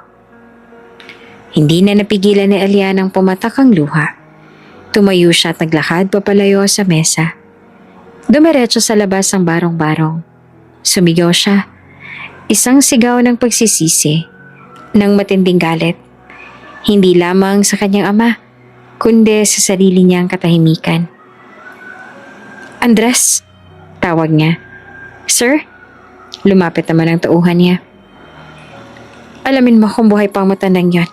A: Hindi na napigilan ni Elian ang pumatak ang luha. Tumayo siya at naglakad papalayo sa mesa. Dumiretso sa labas ang barong-barong. Sumigaw siya. Isang sigaw ng pagsisisi, ng matinding galit. Hindi lamang sa kanyang ama, kundi sa sarili niyang katahimikan. Andres, tawag niya. Sir? Lumapit naman ang tauhan niya. Alamin mo kung buhay pang matandang yon.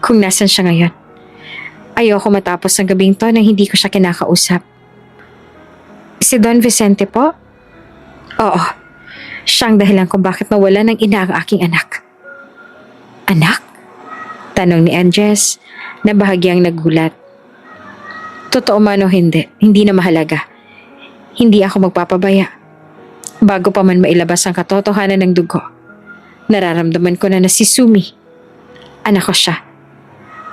A: Kung nasan siya ngayon. Ayoko matapos ang gabing to nang hindi ko siya kinakausap. Si Don Vicente po? Oo. Siyang dahilan kung bakit nawala ng ina ang aking anak. Anak? Tanong ni Andres na bahagyang nagulat. Totoo man o hindi na mahalaga. Hindi ako magpapabaya. Bago pa man mailabas ang katotohanan ng dugo, nararamdaman ko na si Sumi. Anak ko siya.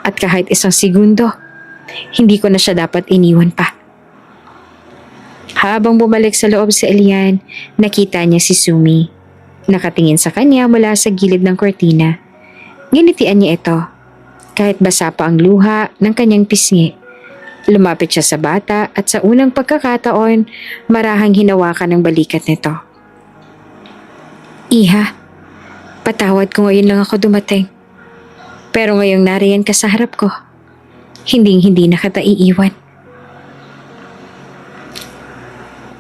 A: At kahit isang segundo, hindi ko na siya dapat iniwan pa. Habang bumalik sa loob si Elian, nakita niya si Sumi. Nakatingin sa kanya mula sa gilid ng kortina. Ginitian niya ito. Kahit basa pa ang luha ng kanyang pisngi. Lumapit siya sa bata at sa unang pagkakataon, marahang hinawakan ng balikat nito. Iha, patawad ko ngayon lang ako dumating. Pero ngayong nariyan ka sa harap ko, hindi na kita iiwan.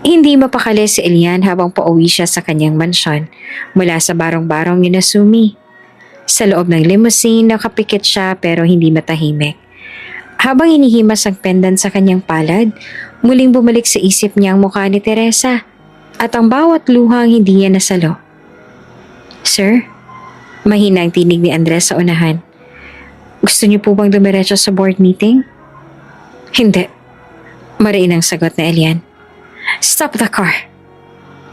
A: Hindi mapakali si Elian habang pauwi siya sa kanyang mansyon mula sa barong-barong ni Sumi. Sa loob ng limousine, nakapikit siya pero hindi matahimik. Habang inihimas ang pendant sa kanyang palad, muling bumalik sa isip niya ang mukha ni Teresa at ang bawat luhang hindi niya nasalo. Sir, mahina ang tinig ni Andres sa unahan. Gusto niyo po bang dumiretso sa board meeting? Hindi. Mariin ang sagot na Elian. Stop the car.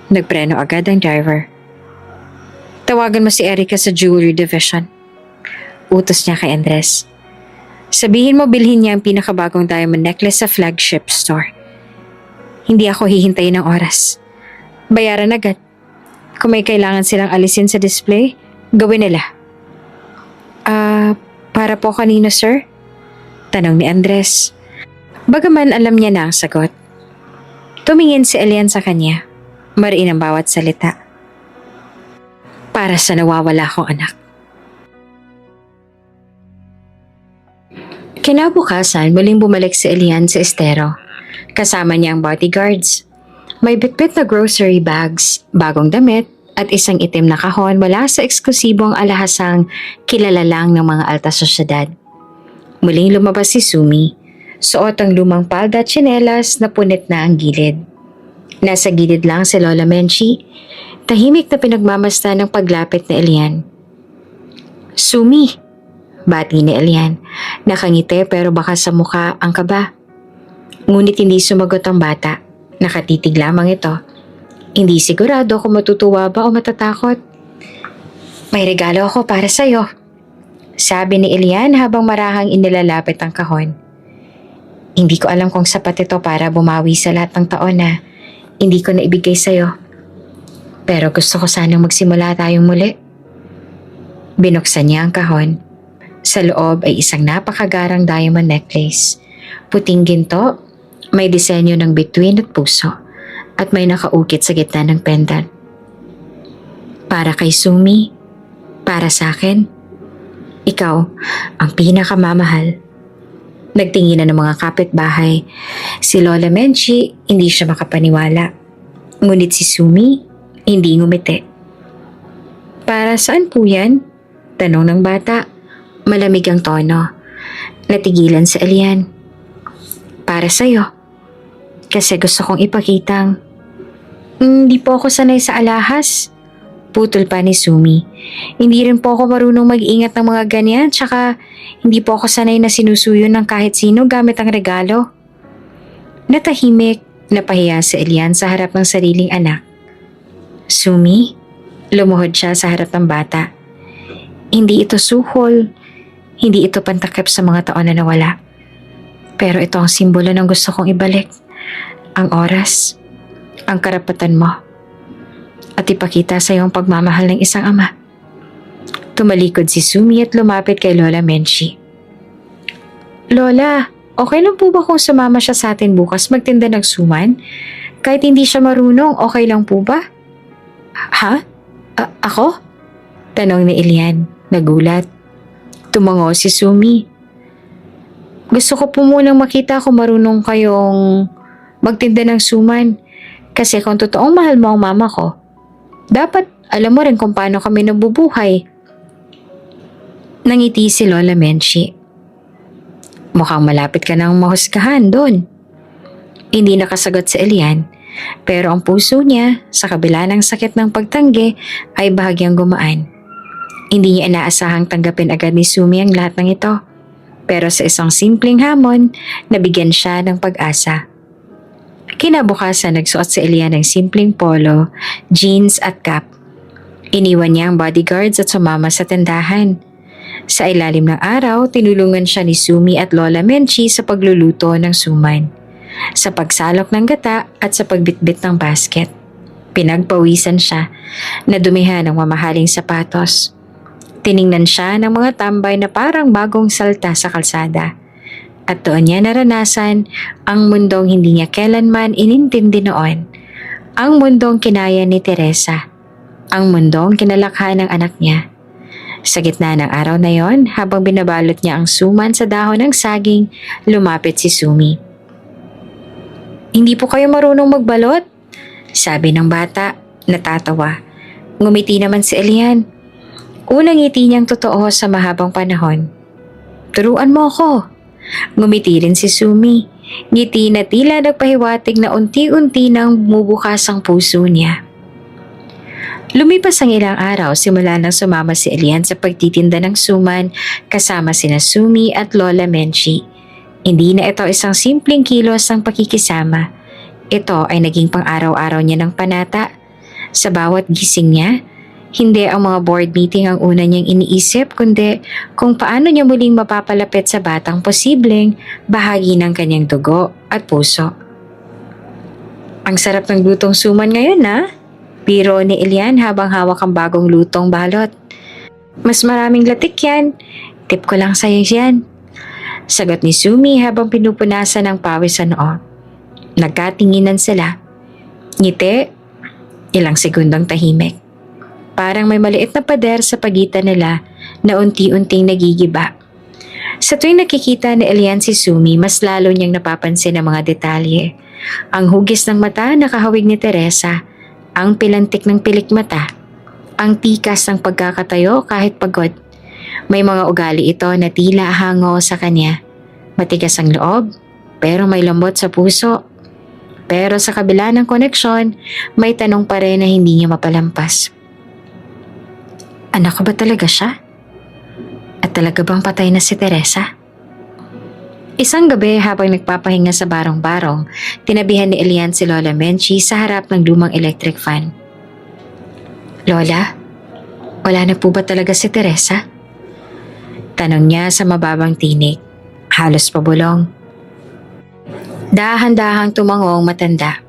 A: Nagpreno agad ang driver. Tawagan mo si Erica sa jewelry division. Utos niya kay Andres. Sabihin mo bilhin niya ang pinakabagong diamond necklace sa flagship store. Hindi ako hihintayin ng oras. Bayaran agad. Kung may kailangan silang alisin sa display, gawin nila. Para po kanino, sir? Tanong ni Andres. Bagaman alam niya na ang sagot. Tumingin si Elian sa kanya. Mariin ang bawat salita. Para sa nawawala kong anak. Kinabukasan, muling bumalik si Elian sa estero. Kasama niya ang bodyguards. May bitbit na grocery bags, bagong damit, at isang itim na kahon mula sa eksklusibong alahasang kilala lang ng mga alta sosyedad. Muling lumabas si Sumi. Suot ang lumang palda at tsinelas na punit na ang gilid. Nasa gilid lang si Lola Menchie, tahimik na pinagmamasta ng paglapit ni Elian. Sumi! Bati ni Elian. Nakangiti pero baka sa mukha ang kaba. Ngunit hindi sumagot ang bata. Nakatitig lamang ito. Hindi sigurado kung matutuwa ba o matatakot. May regalo ako para sa'yo, sabi ni Elian habang marahang inilalapit ang kahon. Hindi ko alam kung sapat ito para bumawi sa lahat ng taon na hindi ko na ibigay sa'yo. Pero gusto ko sanang magsimula tayong muli. Binuksan niya ang kahon. Sa loob ay isang napakagarang diamond necklace. Puting ginto, may disenyo ng bituin at puso, at may nakaukit sa gitna ng pendant. Para kay Sumi, para sa akin, ikaw ang pinakamamahal. Nagtinginan ng mga kapitbahay. Si Lola Menchi, hindi siya makapaniwala. Ngunit si Sumi, hindi ngumiti. Para saan po yan? Tanong ng bata. Malamig ang tono. Natigilan sa Elian. Para sa'yo. Kasi gusto kong ipakitang hindi po ako sanay sa alahas. Putol pa ni Sumi. Hindi rin po ako marunong mag-ingat ng mga ganyan, tsaka hindi po ako sanay na sinusuyo ng kahit sino gamit ang regalo. Natahimik, napahiya si Elian sa harap ng sariling anak. Sumi, lumuhod siya sa harap ng bata. Hindi ito suhol, hindi ito pantakip sa mga taon na nawala. Pero ito ang simbolo ng gusto kong ibalik. Ang oras, ang karapatan mo, at ipakita sa iyo ang pagmamahal ng isang ama. Tumalikod si Sumi at lumapit kay Lola Menchi. Lola, okay lang po ba kung sumama siya sa atin bukas magtinda ng suman? Kahit hindi siya marunong, okay lang po ba? Ha? Ako? Tanong ni Elian, nagulat. Tumango si Sumi. Gusto ko po munang makita kung marunong kayong magtinda ng suman. Kasi kung totoong mahal mo ang mama ko, dapat alam mo rin kung paano kami nabubuhay. Nangiti si Lola Menchi. Mukhang malapit ka nang mahusgahan doon. Hindi nakasagot si Elian, pero ang puso niya sa kabila ng sakit ng pagtanggi ay bahagyang gumaan. Hindi niya inaasahang tanggapin agad ni Sumi ang lahat ng ito, pero sa isang simpleng hamon, nabigyan siya ng pag-asa. Kinabukasan nagsuot si Elian ng simpleng polo, jeans at cap. Iniwan niya ang bodyguards at sumama sa tindahan. Sa ilalim ng araw, tinulungan siya ni Sumi at Lola Menchi sa pagluluto ng suman, sa pagsalok ng gata at sa pagbitbit ng basket. Pinagpawisan siya, nadumihan ng mamahaling sapatos. Tiningnan siya ng mga tambay na parang bagong salta sa kalsada. At doon niya naranasan ang mundong hindi niya kailanman inintindi noon. Ang mundong kinaya ni Teresa. Ang mundong kinalakhan ng anak niya. Sa gitna ng araw na yon, habang binabalot niya ang suman sa dahon ng saging, lumapit si Sumi. Hindi po kayo marunong magbalot? Sabi ng bata, natatawa. Ngumiti naman si Elian. Unang ngiti niyang totoo sa mahabang panahon. Turuan mo ako. Ngumiti rin si Sumi. Ngiti na tila nagpahiwatig na unti-unti nang bumubukas ang puso niya. Lumipas ang ilang araw simula nang sumama si Elian sa pagtitinda ng suman kasama sina Sumi at Lola Menchi. Hindi na ito isang simpleng kilos ng pakikisama. Ito ay naging pang-araw-araw niya ng panata. Sa bawat gising niya, hindi ang mga board meeting ang una niyang iniisip kundi kung paano niya muling mapapalapit sa batang posibleng bahagi ng kanyang dugo at puso. Ang sarap ng lutong suman ngayon, ha? Biro ni Elian habang hawak ang bagong lutong balot. Mas maraming latik yan. Tip ko lang sa'yo yan. Sagot ni Sumi habang pinupunasan ng pawis sa noo. Nagkatinginan sila. Ngiti, ilang segundong tahimik. Parang may maliit na pader sa pagitan nila na unti-unting nagigiba. Sa tuwing nakikita ni Elian si Sumi, mas lalo niyang napapansin ang mga detalye. Ang hugis ng mata na kahawig ni Teresa, ang pilantik ng pilik mata, ang tikas ng pagkakatayo kahit pagod. May mga ugali ito na tila hango sa kanya. Matigas ang loob, pero may lambot sa puso. Pero sa kabila ng koneksyon, may tanong pa rin na hindi niya mapalampas. Anak ko ba talaga siya? At talaga bang patay na si Teresa? Isang gabi habang nagpapahinga sa barong-barong, tinabihan ni Elian si Lola Menchi sa harap ng lumang electric fan. Lola, Wala na po ba talaga si Teresa? Tanong niya sa mababang tinig, halos pabulong. Dahan-dahang tumangong matanda.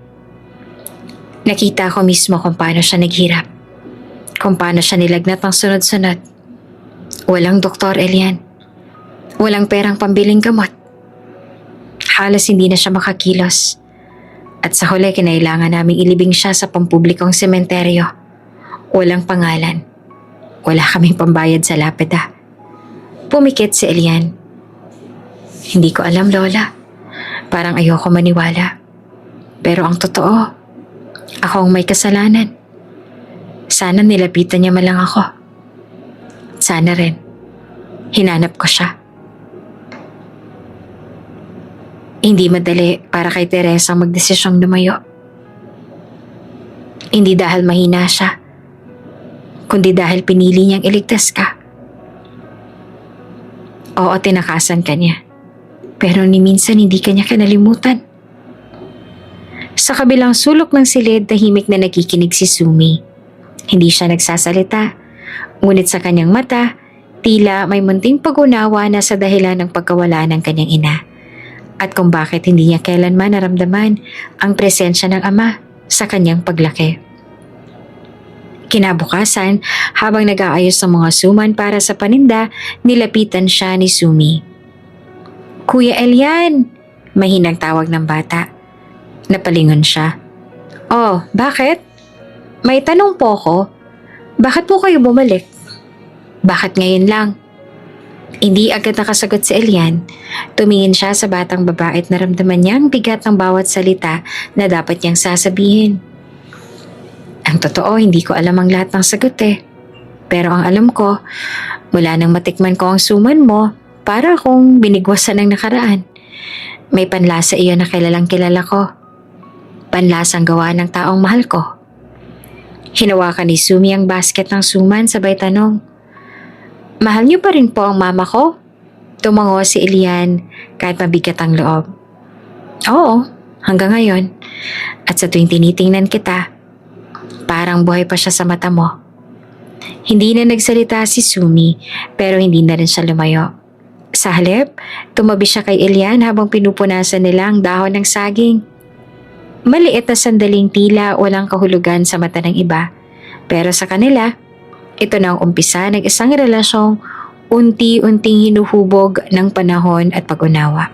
A: Nakita ko mismo kung paano siya naghirap. Kung paano siya nilagnat ng sunod-sunod. Walang doktor, Elian. Walang perang pambiling gamot. Halos hindi na siya makakilos. At sa huli, kinailangan naming ilibing siya sa pampublikong sementeryo. Walang pangalan. Wala kaming pambayad sa lapida. Pumikit si Elian. Hindi ko alam, Lola. Parang ayoko maniwala. Pero ang totoo, ako ang may kasalanan. Sana nilapitan niya man lang ako. Sana rin, hinanap ko siya. Hindi madali para kay Teresa magdesisyong lumayo. Hindi dahil mahina siya, kundi dahil pinili niyang iligtas ka. Oo, tinakasan ka niya. Pero ni minsan hindi ka niya kinalimutan. Sa kabilang sulok ng silid, tahimik na nakikinig si Sumi. Hindi siya nagsasalita, ngunit sa kanyang mata, tila may munting pag-unawa na sa dahilan ng pagkawala ng kanyang ina. At kung bakit hindi niya kailanman naramdaman ang presensya ng ama sa kanyang paglaki. Kinabukasan, habang nag-aayos ng mga suman para sa paninda, nilapitan siya ni Sumi. Kuya Elian, mahinang tawag ng bata. Napalingon siya. Oh, bakit? May tanong po ko. Bakit po kayo bumalik? Bakit ngayon lang? Hindi agad nakasagot si Elian. Tumingin siya sa batang babae at naramdaman niya ang bigat ng bawat salita na dapat niyang sasabihin. Ang totoo, hindi ko alam ang lahat ng sagot eh. Pero ang alam ko, mula nang matikman ko ang suman mo, para akong binigwasan ng nakaraan. May panlasa iyon na kilalang kilala ko. Panlasang gawa ng taong mahal ko. Hinawakan ni Sumi ang basket ng suman sabay tanong, mahal niyo pa rin po ang mama ko? Tumango si Elian kahit mabigat ang loob. Oo, hanggang ngayon. At sa tuwing tinitingnan kita, parang buhay pa siya sa mata mo. Hindi na nagsalita si Sumi pero hindi na rin siya lumayo. Sa halip, tumabi siya kay Elian habang pinupunasan nila ang dahon ng saging. Maliit na sandaling tila walang kahulugan sa mata ng iba. Pero sa kanila, ito na ang umpisa ng isang relasyong unti-unting hinuhubog ng panahon at pag-unawa.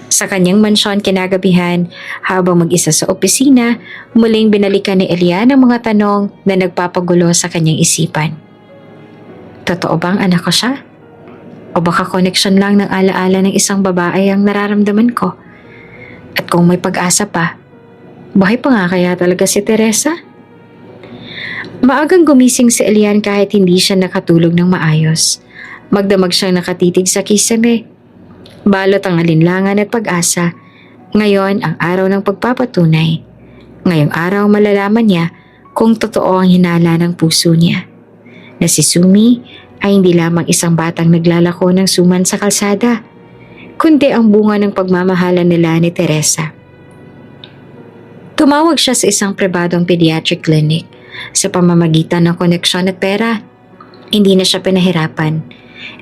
A: Sa kanyang mansyon kinagabihan, habang mag-isa sa opisina, muling binalikan ni Elian ang mga tanong na nagpapagulo sa kanyang isipan. Totoo bang anak ko siya? O baka connection lang ng alaala ng isang babae ang nararamdaman ko? At kung may pag-asa pa, buhay pa nga kaya talaga si Teresa? Maagang gumising si Elian kahit hindi siya nakatulog ng maayos. Magdamag siyang nakatitig sa kisame. Balot ang alinlangan at pag-asa. Ngayon ang araw ng pagpapatunay. Ngayong araw malalaman niya kung totoo ang hinala ng puso niya. Na si Sumi ay hindi lamang isang batang naglalako ng suman sa kalsada, kundi ang bunga ng pagmamahalan nila ni Teresa. Tumawag siya sa isang pribadong pediatric clinic sa pamamagitan ng koneksyon at pera. Hindi na siya pinahirapan.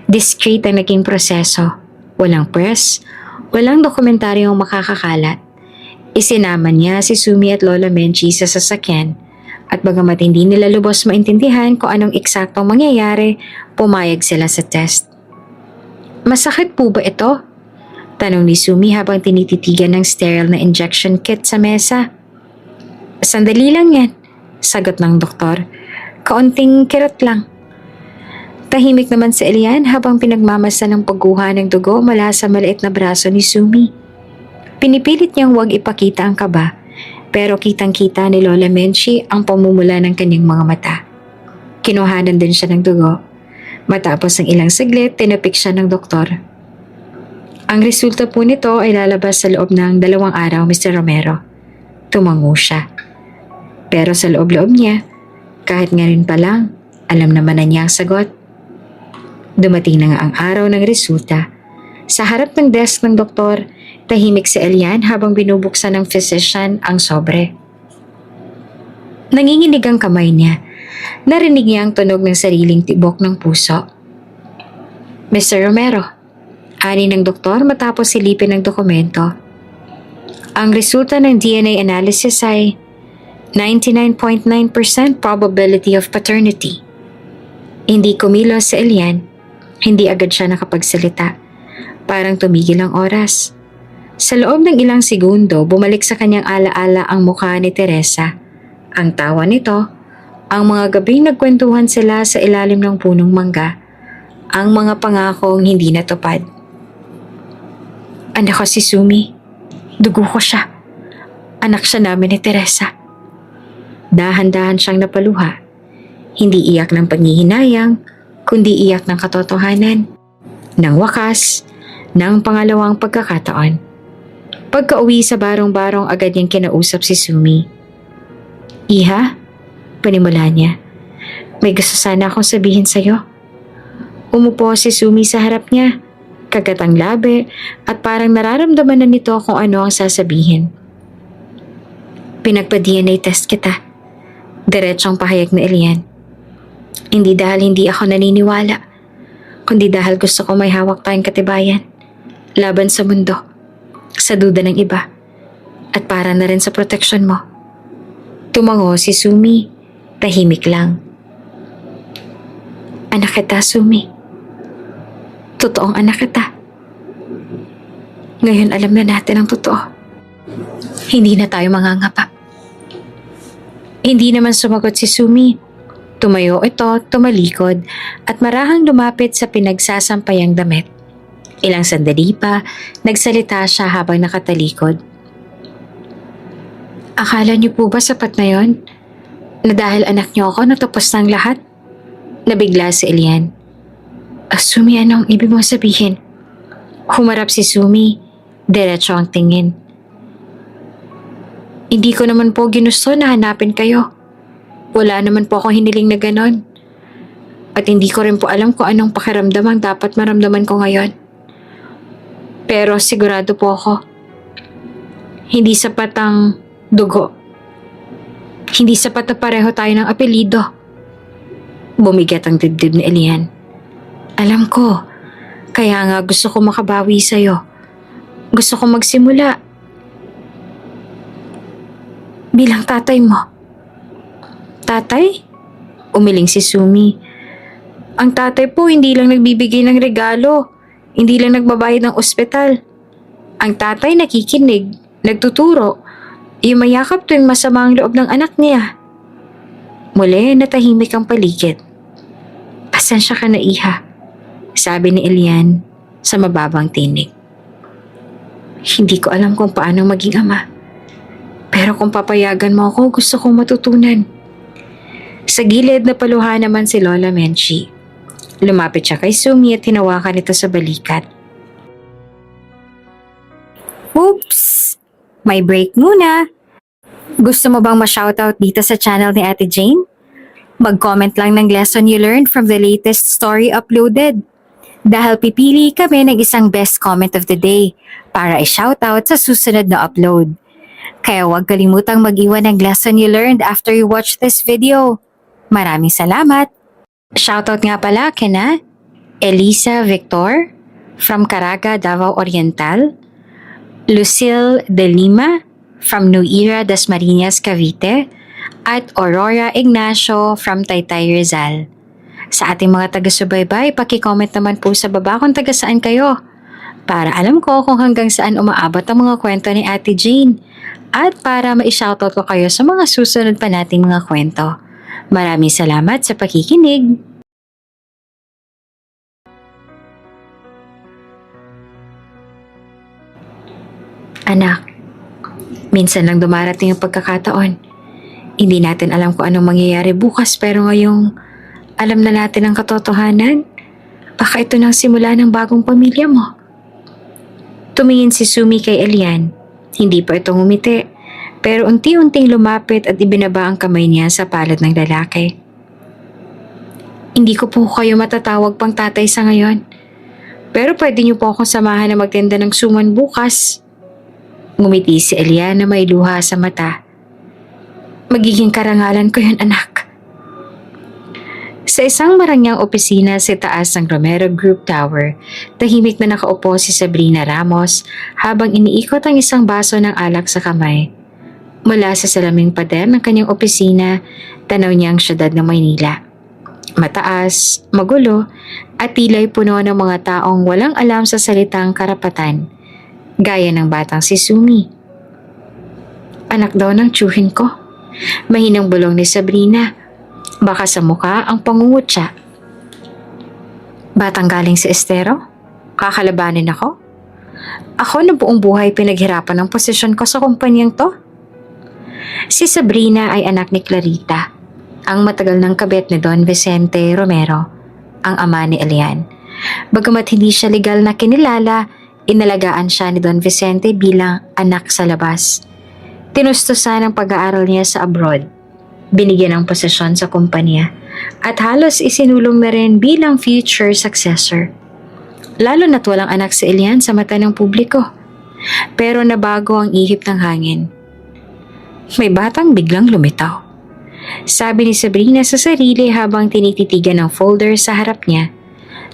A: Discreet ang naging proseso. Walang press, walang dokumentaryong makakakalat. Isinama niya si Sumi at Lola Menchi sa sasakyan. At bagamat hindi nila lubos maintindihan kung anong eksaktong mangyayari, pumayag sila sa test. Masakit po ba ito? Tanong ni Sumi habang tinititigan ng sterile na injection kit sa mesa. Sandali lang yan, sagot ng doktor. Kaunting kirot lang. Tahimik naman si Elian habang pinagmamasa ng pagguha ng dugo mula sa maliit na braso ni Sumi. Pinipilit niyang huwag ipakita ang kaba. Pero kitang-kita ni Lola Menchi ang pamumula ng kanyang mga mata. Kinuhanan din siya ng dugo. Matapos ng ilang saglit, tinapik siya ng doktor. Ang resulta po nito ay lalabas sa loob ng 2 araw, Mr. Romero. Tumango siya. Pero sa loob-loob niya, kahit ngayon pa lang, alam naman na niya ang sagot. Dumating na nga ang araw ng resulta. Sa harap ng desk ng doktor, tahimik si Elian habang binubuksan ng physician ang sobre. Nanginginig ang kamay niya narinig niya ang tunog ng sariling tibok ng puso. Mr. Romero, ani ng doktor matapos silipin ang dokumento. Ang resulta ng DNA analysis ay 99.9% probability of paternity. Hindi kumilos si Elian. Hindi agad siya nakapagsalita. Parang tumigil ang oras. Sa loob ng ilang segundo, bumalik sa kanyang alaala ang mukha ni Teresa. Ang tawa nito, ang mga gabing nagkwentuhan sila sa ilalim ng punong mangga, ang mga pangakong hindi natupad. Anak ko si Sumi. Dugo ko siya. Anak siya namin ni Teresa. Dahan-dahan siyang napaluha. Hindi iyak ng panghihinayang, kundi iyak ng katotohanan. Nang wakas, ng pangalawang pagkakataon. Pagka-uwi sa barong-barong agad niyang kinausap si Sumi. Iha, panimula niya. May gusto sana akong sabihin sa'yo. Umupo si Sumi sa harap niya, kagatang labi at parang nararamdaman na nito kung ano ang sasabihin. Pinagpa-DNA test kita. Diretsong pahayag na Elian. Hindi dahil hindi ako naniniwala, kundi dahil gusto ko may hawak tayong katibayan. Laban sa mundo, sa duda ng iba, at para na rin sa proteksyon mo. Tumango si Sumi, tahimik lang. Anak kita, Sumi. Totoong anak kita. Ngayon alam na natin ang totoo. Hindi na tayo mangangapa. Hindi naman sumagot si Sumi. Tumayo ito, tumalikod, at marahang lumapit sa pinagsasampayang damit. Ilang sandali pa, nagsalita siya habang nakatalikod. Akala niyo po ba sapat na yon? Na dahil anak niyo ako natapos ng lahat? Nabigla si Elian. Sumi, anong ibig mong sabihin? Humarap si Sumi, diretso ang tingin. Hindi ko naman po ginusto na hanapin kayo. Wala naman po akong hiniling na ganon. At hindi ko rin po alam kung anong pakiramdam ang dapat maramdaman ko ngayon. Pero sigurado po ako, hindi sapat ang dugo. Hindi sapat na pareho tayo ng apelido. Bumigat ang dibdib ni Elian. Alam ko, kaya nga gusto ko makabawi sa'yo. Gusto ko magsimula bilang tatay mo. Tatay? Umiling si Sumi. Ang tatay po hindi lang nagbibigay ng regalo. Hindi lang nagbabayad ng ospital. Ang tatay nakikinig, nagtuturo, yumayakap tuwing masama ang loob ng anak niya. Muli natahimik ang paligid. Pasensya ka na, Iha, sabi ni Elian sa mababang tinig. Hindi ko alam kung paano maging ama. Pero kung papayagan mo ako, gusto kong matutunan. Sa gilid na paluha naman si Lola Menchi. Lumapit siya kay Sumi at hinawakan ito sa balikat. Oops! May break muna. Gusto mo bang ma-shoutout dito sa channel ni Ate Jane? Mag-comment lang ng lesson you learned from the latest story uploaded. Dahil pipili kami ng isang best comment of the day para i-shoutout sa susunod na upload. Kaya huwag kalimutang mag-iwan ng lesson you learned after you watch this video. Maraming salamat! Shoutout nga pala kina Elisa Victor from Caraga, Davao Oriental, Lucille De Lima from New Era, Dasmariñas, Cavite, at Aurora Ignacio from Taytay, Rizal. Sa ating mga taga-subaybay, paki-comment naman po sa baba kung taga saan kayo para alam ko kung hanggang saan umaabot ang mga kwento ni Ate Jane at para ma-shoutout ko kayo sa mga susunod pa nating mga kwento. Maraming salamat sa pakikinig. Anak, minsan lang dumarating ang pagkakataon. Hindi natin alam kung anong mangyayari bukas pero ngayong alam na natin ang katotohanan, baka ito nang simula ng bagong pamilya mo. Tumingin si Sumi kay Elian. Hindi pa ito ngumiti. Pero unti-unting lumapit at ibinaba ang kamay niya sa palad ng lalaki. Hindi ko po kayo matatawag pang tatay sa ngayon. Pero pwede niyo po akong samahan na magtinda ng suman bukas. Ngumiti si Elian na may luha sa mata. Magiging karangalan ko yun, anak. Sa isang marangyang opisina sa taas ng Romero Group Tower, tahimik na nakaupo si Sabrina Ramos habang iniikot ang isang baso ng alak sa kamay. Mula sa salaming pader ng kanyang opisina, tanaw niya ang syudad ng Maynila. Mataas, magulo, at tila'y puno ng mga taong walang alam sa salitang karapatan, gaya ng batang si Sumi. Anak daw ng tsuhin ko. Mahinang bulong ni Sabrina. Baka sa mukha ang pangungutya. Batang galing sa estero? Kakalabanin ako? Ako na buong buhay pinaghirapan ang posisyon ko sa kumpanyang to? Si Sabrina ay anak ni Clarita, ang matagal ng kabit ni Don Vicente Romero, ang ama ni Elian. Bagamat hindi siya legal na kinilala, inalagaan siya ni Don Vicente bilang anak sa labas. Tinustusan ang pag-aaral niya sa abroad. Binigyan ng posisyon sa kumpanya at halos isinulong na rin bilang future successor. Lalo na't walang anak si Elian sa mata ng publiko. Pero nabago ang ihip ng hangin. May batang biglang lumitaw. Sabi ni Sabrina sa sarili habang tinititigan ng folder sa harap niya.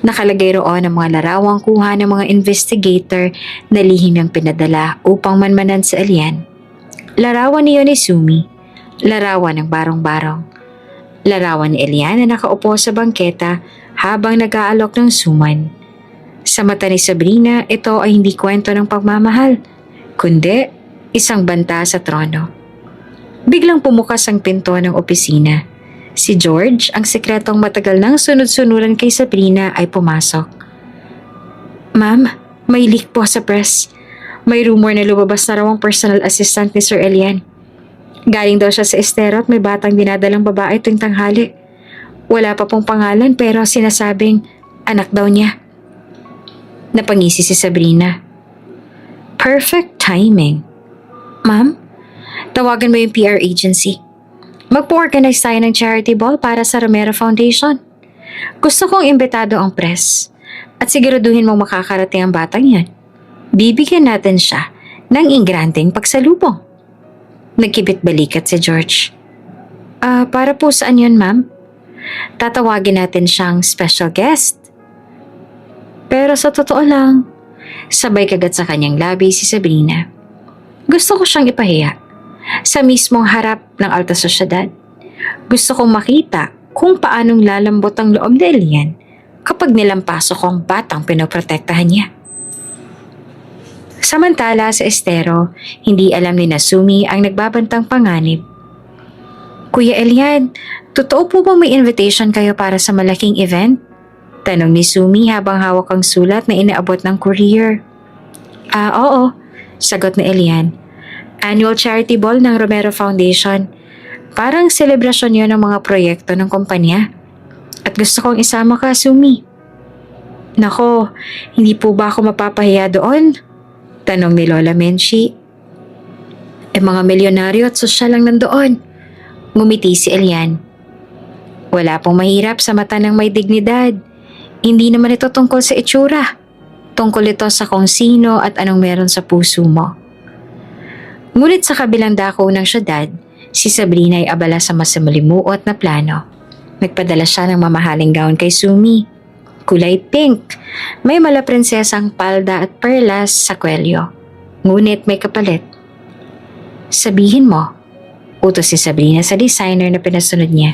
A: Nakalagay roon ang mga larawang kuha ng mga investigator na lihim niyang pinadala upang manmanan sa Elian. Larawan ni Sumi. Larawan ng barong-barong. Larawan ni Elian na nakaupo sa bangketa habang nag-aalok ng suman. Sa mata ni Sabrina, ito ay hindi kwento ng pagmamahal, kundi isang banta sa trono. Biglang pumukas ang pinto ng opisina. Si George, ang sekretong matagal nang sunod-sunuran kay Sabrina, ay pumasok. Ma'am, may leak po sa press. May rumor na lumabas na raw ang personal assistant ni Sir Elian. Galing daw siya sa estero at may batang dinadalang babae tuwing tanghali. Wala pa pong pangalan pero sinasabing anak daw niya. Napangisi si Sabrina. Perfect timing. Ma'am, tawagan mo yung PR agency. Magpo-organize tayo ng charity ball para sa Romero Foundation. Gusto kong imbitado ang press at siguraduhin mong makakarating ang batang yan. Bibigyan natin siya ng ingranding pagsalubong. Nagkibit balikat si George. Para po saan yun, ma'am? Tatawagin natin siyang special guest. Pero sa totoo lang, sabay kagat sa kanyang labi si Sabrina. Gusto ko siyang ipahiya sa mismong harap ng alta sosyedad. Gusto kong makita kung paanong lalambot ang loob ni Elian kapag nilampasok ang batang pinoprotektahan niya. Samantala sa estero, hindi alam ni Sumi ang nagbabantang panganib. Kuya Elian, totoo po ba may invitation kayo para sa malaking event? Tanong ni Sumi habang hawak ang sulat na inaabot ng courier. Oo, sagot ni Elian. Annual charity ball ng Romero Foundation. Parang selebrasyon yun ng mga proyekto ng kumpanya. At gusto kong isama ka, Sumi. Nako, hindi po ba ako mapapahiya doon? Tanong ni Lola Menchi. Mga milyonaryo at sosyal lang nandoon. Ngumiti si Elian. Wala pong mahirap sa mata ng may dignidad. Hindi naman ito tungkol sa itsura. Tungkol ito sa kung sino at anong meron sa puso mo. Ngunit sa kabilang dako ng syudad, si Sabrina ay abala sa mas malimuot na plano. Nagpadala siya ng mamahaling gown kay Sumi. Kulay pink, may mala prinsesang palda at perlas sa kwelyo. Ngunit may kapalit. Sabihin mo, utos si Sabrina sa designer na pinasunod niya.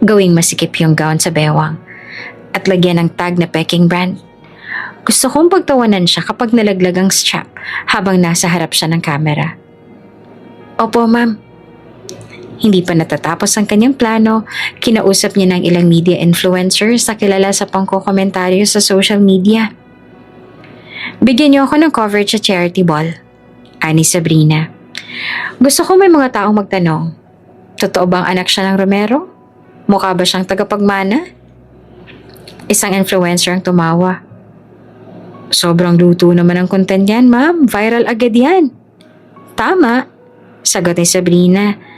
A: Gawing masikip yung gown sa bewang at lagyan ng tag na Peking brand. Gusto kong pagtawanan siya kapag nalaglag ang strap habang nasa harap siya ng kamera. Opo, ma'am. Hindi pa natatapos ang kanyang plano, kinausap niya ng ilang media influencers na kilala sa pangkokomentaryo sa social media. Bigyan niyo ako ng coverage sa charity ball, ani Sabrina. Gusto ko may mga taong magtanong, totoo bang anak siya ng Romero? Mukha ba siyang tagapagmana? Isang influencer ang tumawa. Sobrang luto naman ang content yan, ma'am. Viral agad yan. Tama, sagot ni Sabrina.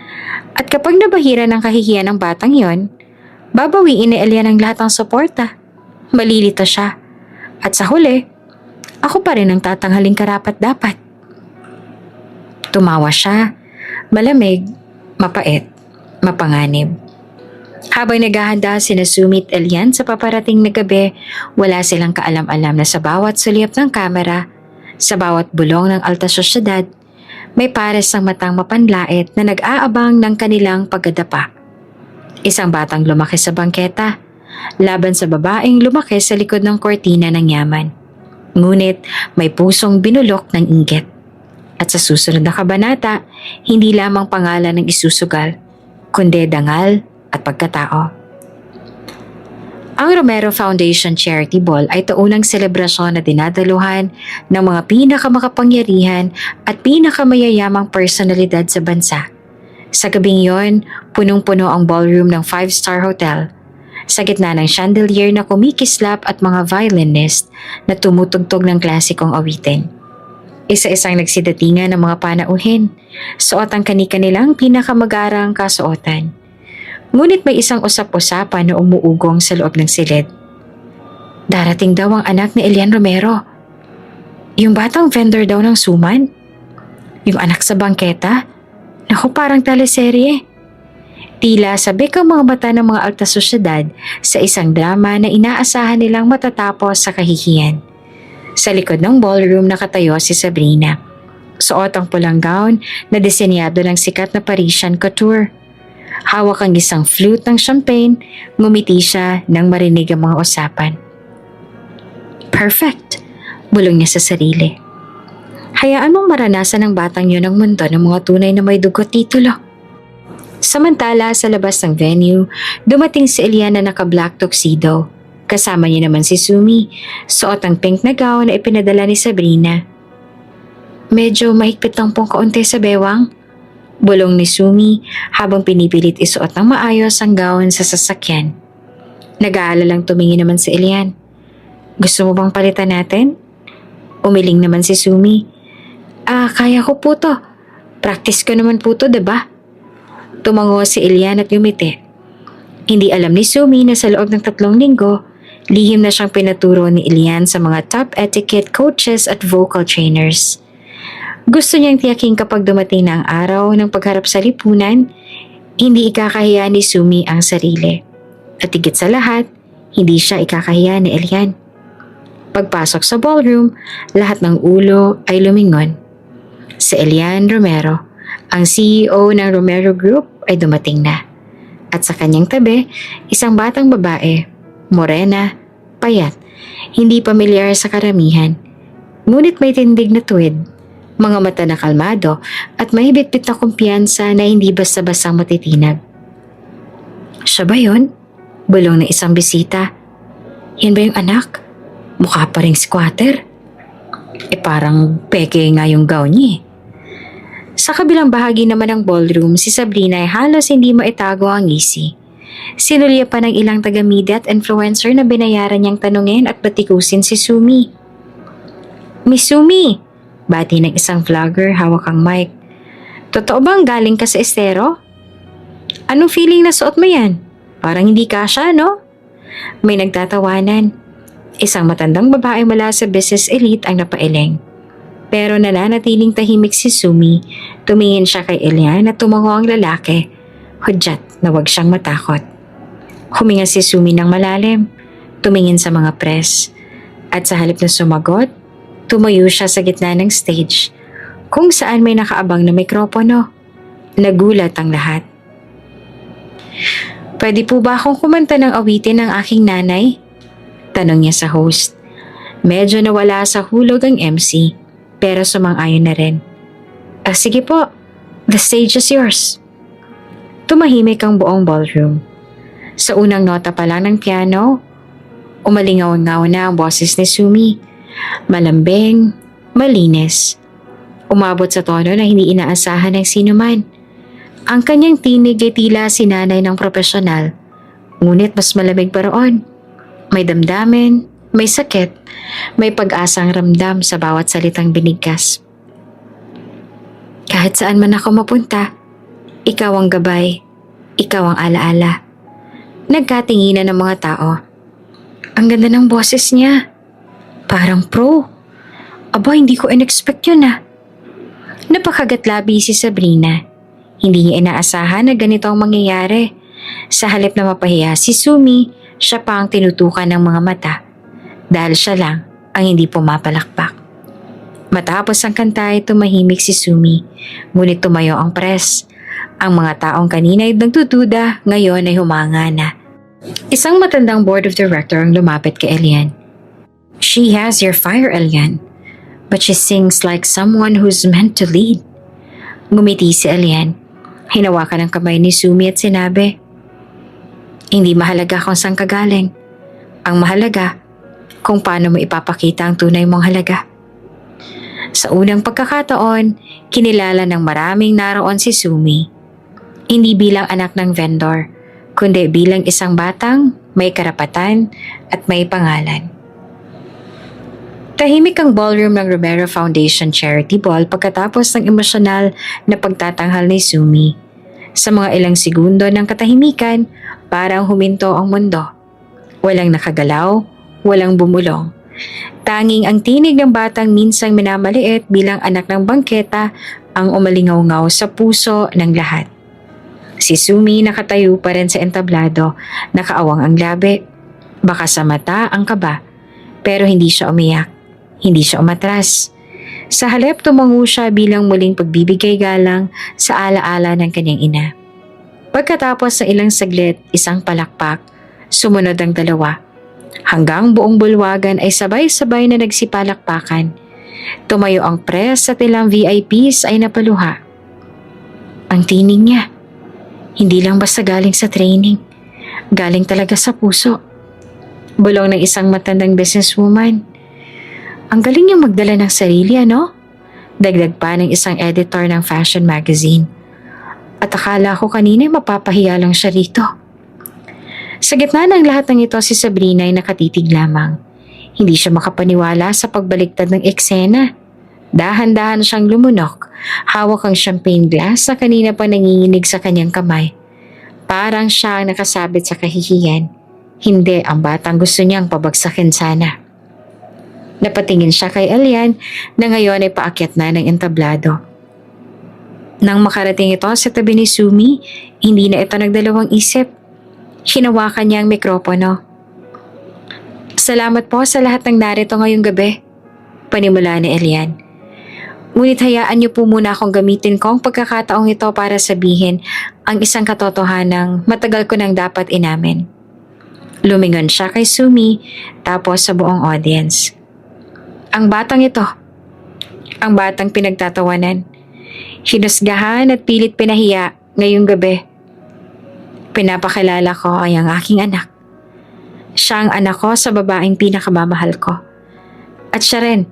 A: At kapag nabahira ng kahihiyan ng batang yon, babawiin ni Elian ang lahat ng suporta. Malilito siya. At sa huli, ako pa rin ang tatanghaling karapat-dapat. Tumawa siya. Malamig, mapait, mapanganib. Habang naghahanda sina Sumi at Elian sa paparating na gabi, wala silang kaalam-alam na sa bawat sulyap ng kamera, sa bawat bulong ng alta sosyedad, may pares ng matang mapanlait na nag-aabang ng kanilang pagdadapa. Isang batang lumaki sa bangketa, laban sa babaeng lumaki sa likod ng kortina ng yaman. Ngunit may pusong binulok ng inggit. At sa susunod na kabanata, hindi lamang pangalan ng isusugal, kundi dangal at pagkatao. Ang Romero Foundation Charity Ball ay taunang selebrasyon na dinadaluhan ng mga pinakamakapangyarihan at pinakamayayamang personalidad sa bansa. Sa gabing yon, punong-puno ang ballroom ng 5-star hotel. Sa gitna ng chandelier na kumikislap at mga violinist na tumutugtog ng klasikong awitin. Isa-isang nagsidatingan ng mga panauhin, suot ang kani-kanilang pinakamagarang kasuotan. Ngunit may isang usap-usapan na umuugong sa loob ng silid. Darating daw ang anak ni Elian Romero. Yung batang vendor daw ng suman. Yung anak sa bangketa. Naku, parang teleserye. Tila sabik ang mga mata ng mga alta sosyedad sa isang drama na inaasahan nilang matatapos sa kahihiyan. Sa likod ng ballroom nakatayo si Sabrina. Suot ang pulang gown na disenyado ng sikat na Parisian couture. Hawak ang isang flute ng champagne, ngumiti siya nang marinig ang mga usapan. Perfect, bulong niya sa sarili. Hayaan mong maranasan ng batang yun ang mundo ng mga tunay na may dugot titulo. Samantala sa labas ng venue, dumating si Elian na naka-black tuxedo. Kasama niya naman si Sumi, suot ang pink na gown na ipinadala ni Sabrina. Medyo mahigpit lang pong kaunti sa bewang. Bulong ni Sumi habang pinipilit isuot ng maayos ang gown sa sasakyan. Nag-aalalang tumingin naman si Elian. Gusto mo bang palitan natin? Umiling naman si Sumi. Kaya ko po to. Practice ko naman po to, diba? Tumango si Elian at ngumiti. Hindi alam ni Sumi na sa loob ng 3 linggo, lihim na siyang pinaturo ni Elian sa mga top etiquette coaches at vocal trainers. Gusto niyang tiyaking kapag dumating na ang araw ng pagharap sa lipunan, hindi ikakahiya ni Sumi ang sarili. At higit sa lahat, hindi siya ikakahiya ni Elian. Pagpasok sa ballroom, lahat ng ulo ay lumingon. Si Elian Romero, ang CEO ng Romero Group, ay dumating na. At sa kanyang tabi, isang batang babae, morena, payat, hindi pamilyar sa karamihan, ngunit may tindig na tuwid. Mga mata na kalmado at may bitbit na kumpiyansa na hindi basta-bastang matitinag. Siya ba yun? Bulong na isang bisita. Yan ba yung anak? Mukha pa ring squatter. Parang peke nga yung gown niya. Sa kabilang bahagi naman ng ballroom, si Sabrina ay halos hindi maitago ang ngisi. Sinulya pa ng ilang taga-media at influencer na binayaran niyang tanungin at batikusin si Sumi. Miss Sumi! Bati ng isang vlogger hawak ang mic. Totoo bang galing ka sa estero? Anong feeling na suot mo yan? Parang hindi kasya, no? May nagtatawanan. Isang matandang babae mula sa business elite ang napailing. Pero nananatiling tahimik si Sumi. Tumingin siya kay Elian at tumango ang lalaki. Hudyat na huwag siyang matakot. Huminga si Sumi ng malalim. Tumingin sa mga press. At sa halip na sumagot, tumayo siya sa gitna ng stage kung saan may nakaabang na mikropono. Nagulat ang lahat. Pwede po ba akong kumanta ng awitin ng aking nanay? Tanong niya sa host. Medyo nawala sa hulog ang MC pero sumang-ayon na rin. Sige po, the stage is yours. Tumahimik ang buong ballroom. Sa unang nota pa lang ng piano, umalingaw-ngaw na ang boses ni Sumi. Malambing, malinis. Umabot sa tono na hindi inaasahan ng sinuman. Ang kanyang tinig ay tila sinanay ng profesional. Ngunit mas malamig pa roon. May damdamin, may sakit, may pag-asang ramdam sa bawat salitang binigkas. Kahit saan man ako mapunta, ikaw ang gabay, ikaw ang alaala. Nagkatinginan ng mga tao. Ang ganda ng boses niya. Parang pro. Aba, hindi ko in-expect yun ah. Napakagatlabi si Sabrina. Hindi niya inaasahan na ganito ang mangyayari. Sa halip na mapahiya si Sumi, siya pa ang tinutukan ng mga mata dahil siya lang ang hindi pumapalakpak. Matapos ang kanta ay tumahimik si Sumi, ngunit tumayo ang press. Ang mga taong kanina ay nagdududa, ngayon ay humanga na. Isang matandang board of director ang lumapit kay Elian. "She has your fire, Elian, but she sings like someone who's meant to lead." Ngumiti si Elian. Hinawakan ang kamay ni Sumi at sinabi, "Hindi mahalaga kung saan ka galing. Ang mahalaga kung paano mo ipapakita ang tunay mong halaga." Sa unang pagkakataon, kinilala ng maraming naroon si Sumi. Hindi bilang anak ng vendor, kundi bilang isang batang may karapatan at may pangalan. Tahimik ang ballroom ng Romero Foundation Charity Ball pagkatapos ng emosyonal na pagtatanghal ni Sumi. Sa mga ilang segundo ng katahimikan, parang huminto ang mundo. Walang nakagalaw, walang bumulong. Tanging ang tinig ng batang minsang minamaliit bilang anak ng bangketa ang umalingaw-ngaw sa puso ng lahat. Si Sumi nakatayo pa rin sa entablado, nakaawang ang labi. Baka sa mata ang kaba, pero hindi siya umiyak, hindi siya umatras. Sa halip tumango siya bilang muling pagbibigay galang sa alaala ng kanyang ina. Pagkatapos ng ilang saglit, isang palakpak, sumunod ang dalawa. Hanggang buong bulwagan ay sabay-sabay na nagsipalakpakan. Tumayo ang press at ilang VIPs ay napaluha. Ang tinig niya, hindi lang basta galing sa training, galing talaga sa puso. Bulong ng isang matandang businesswoman. Ang galing niyang magdala ng sarili, ano? Dagdag pa ng isang editor ng fashion magazine. At akala ko kanina mapapahiya lang siya rito. Sa gitna ng lahat ng ito, si Sabrina ay nakatitig lamang. Hindi siya makapaniwala sa pagbaliktad ng eksena. Dahan-dahan siyang lumunok, hawak ang champagne glass na kanina pa nanginginig sa kanyang kamay. Parang siya ang nakasabit sa kahihiyan. Hindi ang batang gusto niyang pabagsakin sana. Napatingin siya kay Elian na ngayon ay paakyat na ng entablado. Nang makarating ito sa tabi ni Sumi, hindi na ito nagdalawang isip. Hinawakan niya ang mikropono. "Salamat po sa lahat ng narito ngayong gabi," panimula ni Elian. "Ngunit hayaan niyo po muna akong gamitin ko ang pagkakataong ito para sabihin ang isang katotohanang matagal ko nang dapat inamin." Lumingon siya kay Sumi tapos sa buong audience. Ang batang ito, ang batang pinagtatawanan, hinusgahan at pilit pinahiya ngayong gabi. Pinapakilala ko ay ang aking anak. Siya ang anak ko sa babaeng pinakamamahal ko. At siya rin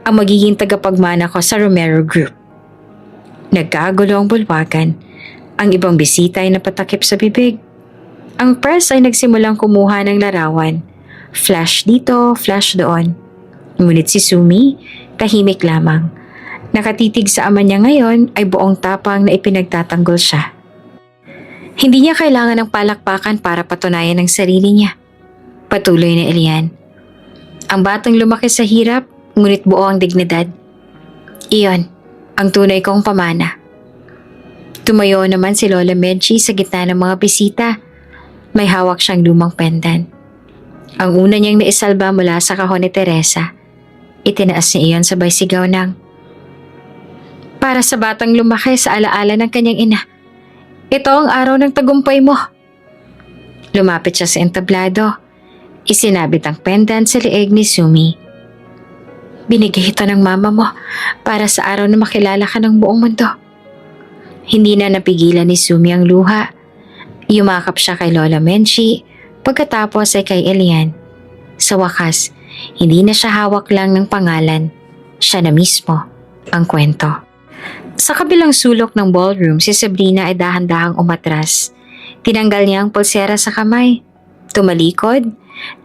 A: ang magiging tagapagmana ko sa Romero Group. Nagkagulo ang bulwagan. Ang ibang bisita ay napatakip sa bibig. Ang press ay nagsimulang kumuha ng larawan. Flash dito, flash doon. Ngunit si Sumi, tahimik lamang. Nakatitig sa ama niya ngayon ay buong tapang na ipinagtatanggol siya. Hindi niya kailangan ng palakpakan para patunayan ang sarili niya. Patuloy na Elian. Ang batang lumaki sa hirap, ngunit buo ang dignidad. Iyon, ang tunay kong pamana. Tumayo naman si Lola Medji sa gitna ng mga bisita. May hawak siyang lumang pendant. Ang una niyang naisalba mula sa kahon ni Teresa. Itinaas niya iyon sabay sigaw ng, "Para sa batang lumaki sa alaala ng kanyang ina. Ito ang araw ng tagumpay mo." Lumapit siya sa entablado. Isinabit ang pendant sa leeg ni Sumi. "Binigay ito ng mama mo para sa araw na makilala ka ng buong mundo." Hindi na napigilan ni Sumi ang luha. Yumakap siya kay Lola Menchi, pagkatapos ay kay Elian. Sa wakas, hindi na siya hawak lang ng pangalan. Siya na mismo ang kwento. Sa kabilang sulok ng ballroom, si Sabrina ay dahan-dahang umatras. Tinanggal niya ang pulsera sa kamay. Tumalikod,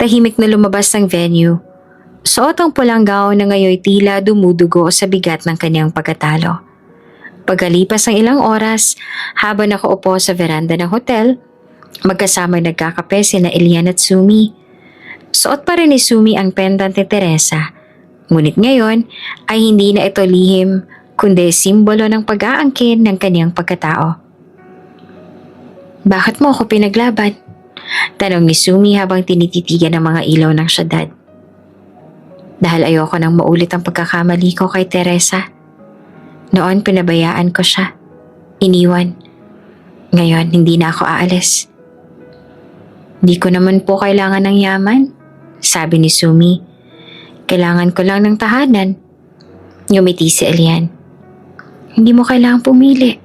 A: tahimik na lumabas ng venue. Suot ang pulang gown na ngayon tila dumudugo sa bigat ng kanyang pagkatalo. Pagkalipas ng ilang oras, habang nakaupo sa veranda ng hotel, magkasama nagkakape sina Elian at Sumi. Suot pa rin ni Sumi ang pendant ni Teresa. Ngunit ngayon ay hindi na ito lihim, kundi simbolo ng pag-aangkin ng kanyang pagkatao. Bakit mo ako pinaglaban? Tanong ni Sumi habang tinititigan ang mga ilaw ng syudad. Dahil ayoko nang maulit ang pagkakamali ko kay Teresa. Noon pinabayaan ko siya. Iniwan. Ngayon hindi na ako aalis. Di ko naman po kailangan ng yaman, sabi ni Sumi. Kailangan ko lang ng tahanan. Ngumiti si Elian. Hindi mo kailangang pumili.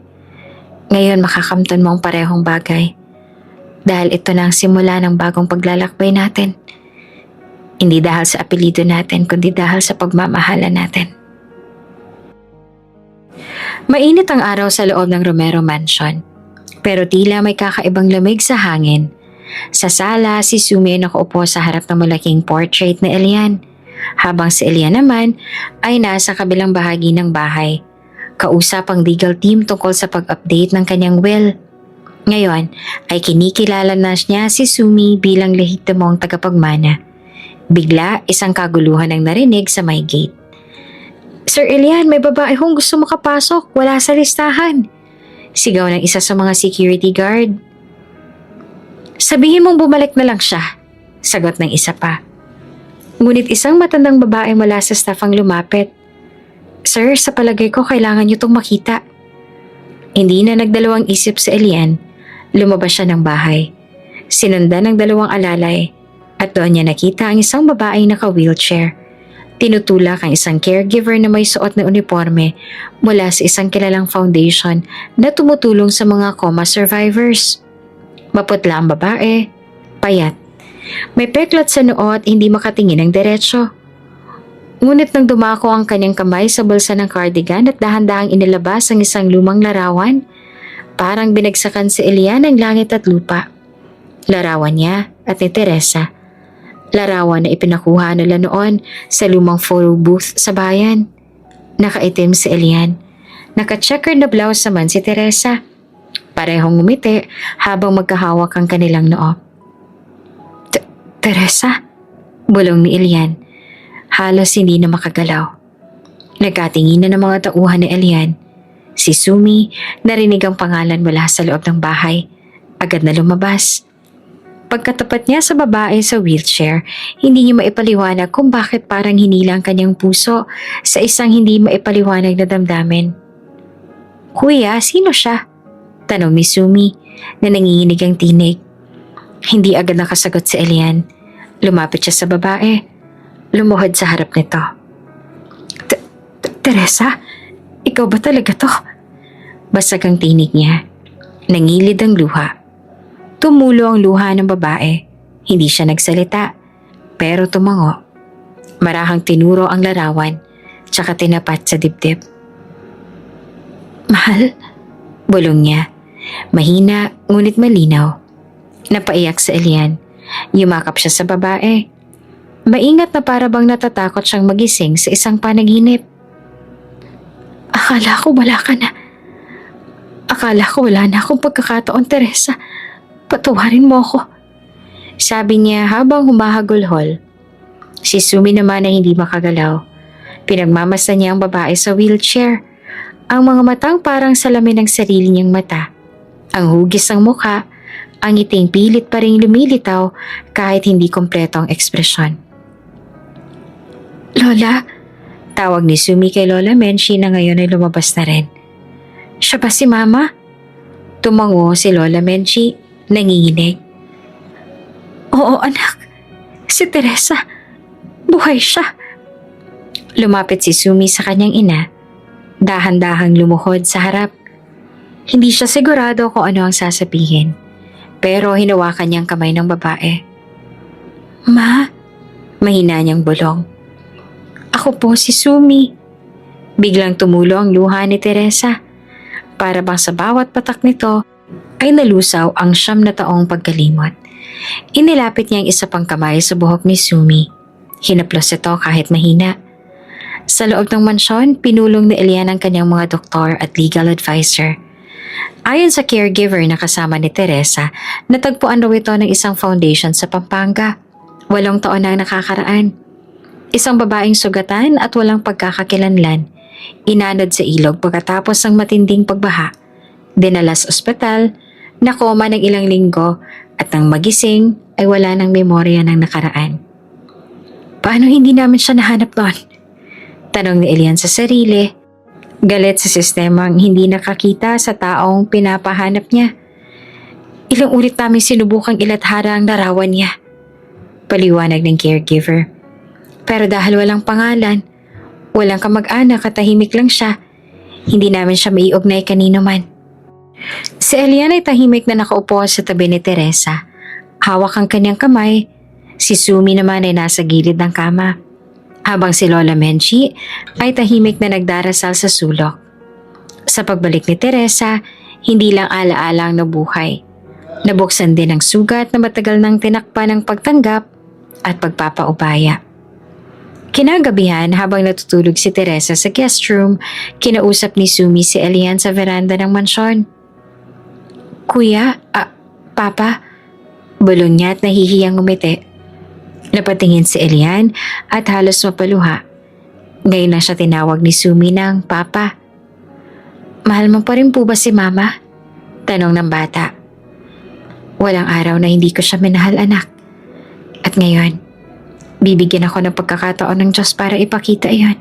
A: Ngayon makakamtan mo ang parehong bagay. Dahil ito na ang simula ng bagong paglalakbay natin. Hindi dahil sa apelido natin, kundi dahil sa pagmamahala natin. Mainit ang araw sa loob ng Romero Mansion. Pero tila may kakaibang lamig sa hangin. Sa sala, si Sumi ay nakaupo sa harap ng malaking portrait ni Elian. Habang si Elian naman ay nasa kabilang bahagi ng bahay. Kausap ang legal team tungkol sa pag-update ng kanyang will. Ngayon ay kinikilala na niya si Sumi bilang lehitimong tagapagmana. Bigla isang kaguluhan ang narinig sa may gate. Sir Elian, may babae hong gusto makapasok, wala sa listahan. Sigaw ng isa sa mga security guard. Sabihin mong bumalik na lang siya, sagot ng isa pa. Ngunit isang matandang babae mula sa staff ang lumapit. Sir, sa palagay ko kailangan niyo itong makita. Hindi na nagdalawang isip si Elian, lumabas siya ng bahay. Sinundan ng dalawang alalay at doon niya nakita ang isang babaeng naka-wheelchair. Tinutulak ang isang caregiver na may suot na uniforme mula sa isang kilalang foundation na tumutulong sa mga coma survivors. Maputla ang babae, payat. May peklat sa noo at hindi makatingin ng diretsyo. Ngunit nang dumako ang kanyang kamay sa bulsa ng cardigan at dahan-dahang inilabas ang isang lumang larawan, parang binagsakan si Elian ng langit at lupa. Larawan niya at ni Teresa. Larawan na ipinakuha nila noon sa lumang photo booth sa bayan. Nakaitim si Elian. Naka-checkered na blouse naman si Teresa. Parehong ngumiti habang magkahawak ang kanilang noo. Teresa? Bulong ni Elian. Halos hindi na makagalaw. Nagkatingin na ng mga tauhan ni Elian. Si Sumi narinig ang pangalan mula sa loob ng bahay. Agad na lumabas. Pagkatapat niya sa babae sa wheelchair, hindi niya maipaliwanag kung bakit parang hinila ang kanyang puso sa isang hindi maipaliwanag na damdamin. Kuya, sino siya? Tanong ni Sumi na nanginginig ang tinig. Hindi agad nakasagot si Elian. Lumapit siya sa babae. Lumuhod sa harap nito. Teresa, ikaw ba talaga to? Basag ang tinig niya. Nangilid ang luha. Tumulo ang luha ng babae. Hindi siya nagsalita, pero tumango. Marahang tinuro ang larawan, tsaka tinapat sa dibdib. Mahal, bulong niya. Mahina, ngunit malinaw. Napaiyak sa Elian. Yumakap siya sa babae. Maingat na para bang natatakot siyang magising sa isang panaginip. Akala ko wala ka na. Akala ko wala na akong pagkakataon, Teresa. Patawarin mo ako. Sabi niya habang humahagulhol. Si Sumi naman ay hindi makagalaw. Pinagmamasa niya ang babae sa wheelchair. Ang mga matang parang salamin ng sarili niyang mata. Ang hugis ng mukha, ang ngiting pilit pa ring lumilitaw kahit hindi kompleto ang ekspresyon. Lola, tawag ni Sumi kay Lola Menchi na ngayon ay lumabas na rin. Siya ba si Mama? Tumango si Lola Menchi, nanginginig. Oo anak, si Teresa, buhay siya. Lumapit si Sumi sa kanyang ina, dahan-dahang lumuhod sa harap. Hindi siya sigurado kung ano ang sasabihin, pero hinawakan niyang kamay ng babae. Ma, mahina niyang bulong. Ako po si Sumi. Biglang tumulo ang luha ni Teresa. Para bang sa bawat patak nito ay nalusaw ang 9 na taong pagkalimot. Inilapit niya ang isa pang kamay sa buhok ni Sumi. Hinaplos ito kahit mahina. Sa loob ng mansyon, pinulong ni Elian ang kanyang mga doktor at legal advisor. Ayon sa caregiver na kasama ni Teresa, natagpuan raw ito ng isang foundation sa Pampanga. 8 taon na nakakaraan. Isang babaeng sugatan at walang pagkakakilanlan. Inanod sa ilog pagkatapos ng matinding pagbaha. Dinala sa ospital, Nakoma ng ilang linggo at nang magising ay wala ng memorya ng nakaraan. Paano hindi namin siya nahanap noon? Tanong ni Elian sa sarili, galit sa sistemang hindi nakakita sa taong pinapahanap niya. Ilang ulit namin sinubukang ilathara ang larawan niya. Paliwanag ng caregiver. Pero dahil walang pangalan, walang kamag-anak at tahimik lang siya, hindi namin siya maiugnay kanino man. Si Elian ay tahimik na nakaupo sa tabi ni Teresa. Hawak ang kanyang kamay. Si Sumi naman ay nasa gilid ng kama. Habang si Lola Menchi ay tahimik na nagdarasal sa sulok. Sa pagbalik ni Teresa, hindi lang alaala ang nabuhay. Nabuksan din ang sugat na matagal nang tinakpan ng pagtanggap at pagpapaubaya. Kinagabihan habang natutulog si Teresa sa guest room, kinausap ni Sumi si Elian sa veranda ng mansyon. Kuya, Papa, bulong niya at nahihiyang ngumiti. Napatingin si Elian at halos mapaluha. Ngayon na siya tinawag ni Sumi ng Papa. Mahal mo pa rin po ba si Mama? Tanong ng bata. Walang araw na hindi ko siya minahal, anak. At ngayon, bibigyan ako ng pagkakataon ng Diyos para ipakita iyon.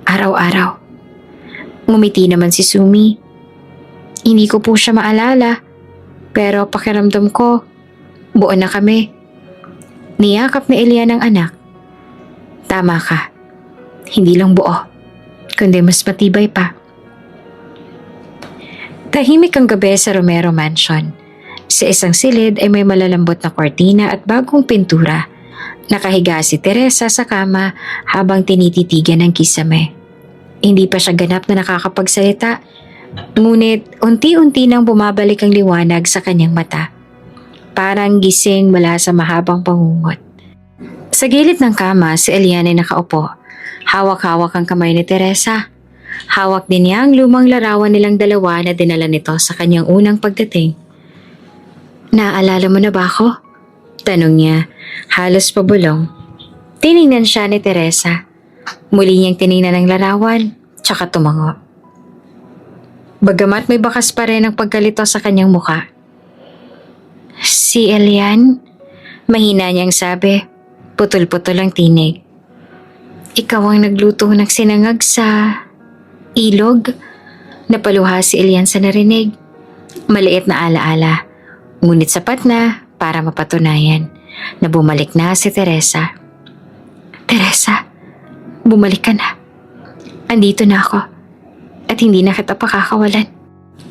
A: Araw-araw. Ngumiti naman si Sumi. Hindi ko po siya maalala, pero pakiramdam ko, buo na kami. Niyakap ni Elian ang anak. Tama ka. Hindi lang buo, kundi mas matibay pa. Tahimik ang gabi sa Romero Mansion. Sa isang silid ay may malalambot na kortina at bagong pintura. Nakahiga si Teresa sa kama habang tinititigan ng kisame. Hindi pa siya ganap na nakakapagsalita, ngunit unti-unti nang bumabalik ang liwanag sa kanyang mata. Parang gising mula sa mahabang pangungot. Sa gilid ng kama, si Elian ay nakaupo. Hawak-hawak ang kamay ni Teresa. Hawak din niya ang lumang larawan nilang dalawa na dinala nito sa kanyang unang pagdating. Naaalala mo na ba ako? Tanong niya, halos pabulong. Tiningnan siya ni Teresa. Muli niyang tiningnan ang larawan, tsaka tumango. Bagamat may bakas pa rin ang pagkalito sa kanyang mukha. Si Elian? Mahina niyang sabi, putol-putol ang tinig. Ikaw ang nagluto ng sinangag sa ilog? Napaluha si Elian sa narinig. Maliit na alaala, ngunit sapat na para mapatunayan na bumalik na si Teresa. Teresa, bumalik ka na. Andito na ako at hindi na kita pakakawalan.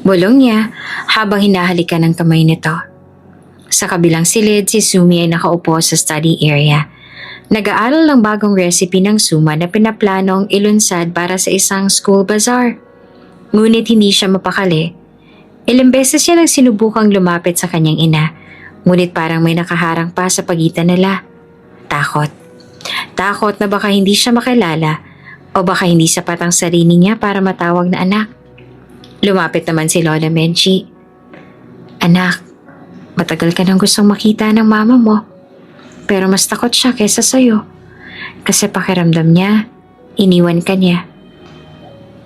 A: Bulong niya habang hinahalikan ng kamay nito. Sa kabilang silid, si Sumi ay nakaupo sa study area. Nag-aaral ng bagong recipe ng suma na pinaplanong ilunsad para sa isang school bazaar. Ngunit hindi siya mapakali. Ilang beses siya nang sinubukang lumapit sa kanyang ina, ngunit parang may nakaharang pa sa pagitan nila. Takot. Takot na baka hindi siya makilala o baka hindi sapat ang sarili niya para matawag na anak. Lumapit naman si Lola Menchi. Anak, matagal ka nang gustong makita ng mama mo, pero mas takot siya kaysa sa'yo. Kasi pakiramdam niya, iniwan ka niya.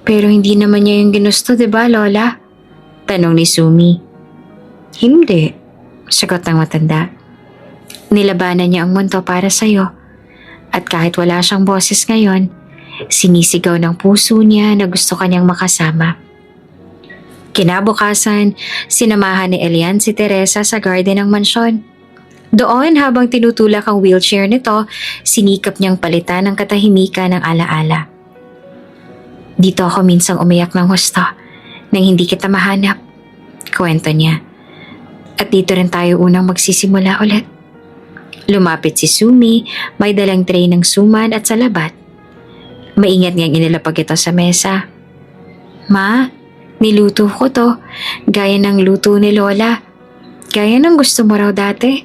A: Pero hindi naman niya yung ginusto, diba, Lola? Tanong ni Sumi. Hindi, sagot ng matanda. Nilabanan niya ang mundo para sa'yo. At kahit wala siyang boses ngayon, sinisigaw ng puso niya na gusto kanyang makasama. Kinabukasan, sinamahan ni Elian si Teresa sa garden ng mansyon. Doon habang tinutulak ang wheelchair nito, sinikap niyang palitan ang katahimikan ng alaala. Dito ako minsang umiyak ng husto nang hindi kita mahanap, kwento niya. At dito rin tayo unang magsisimula ulit. Lumapit si Sumi, may dalang tray ng suman at salabat. Maingat niyang inilapag ito sa mesa. Ma, niluto ko to, gaya ng luto ni Lola. Gaya ng gusto mo raw dati.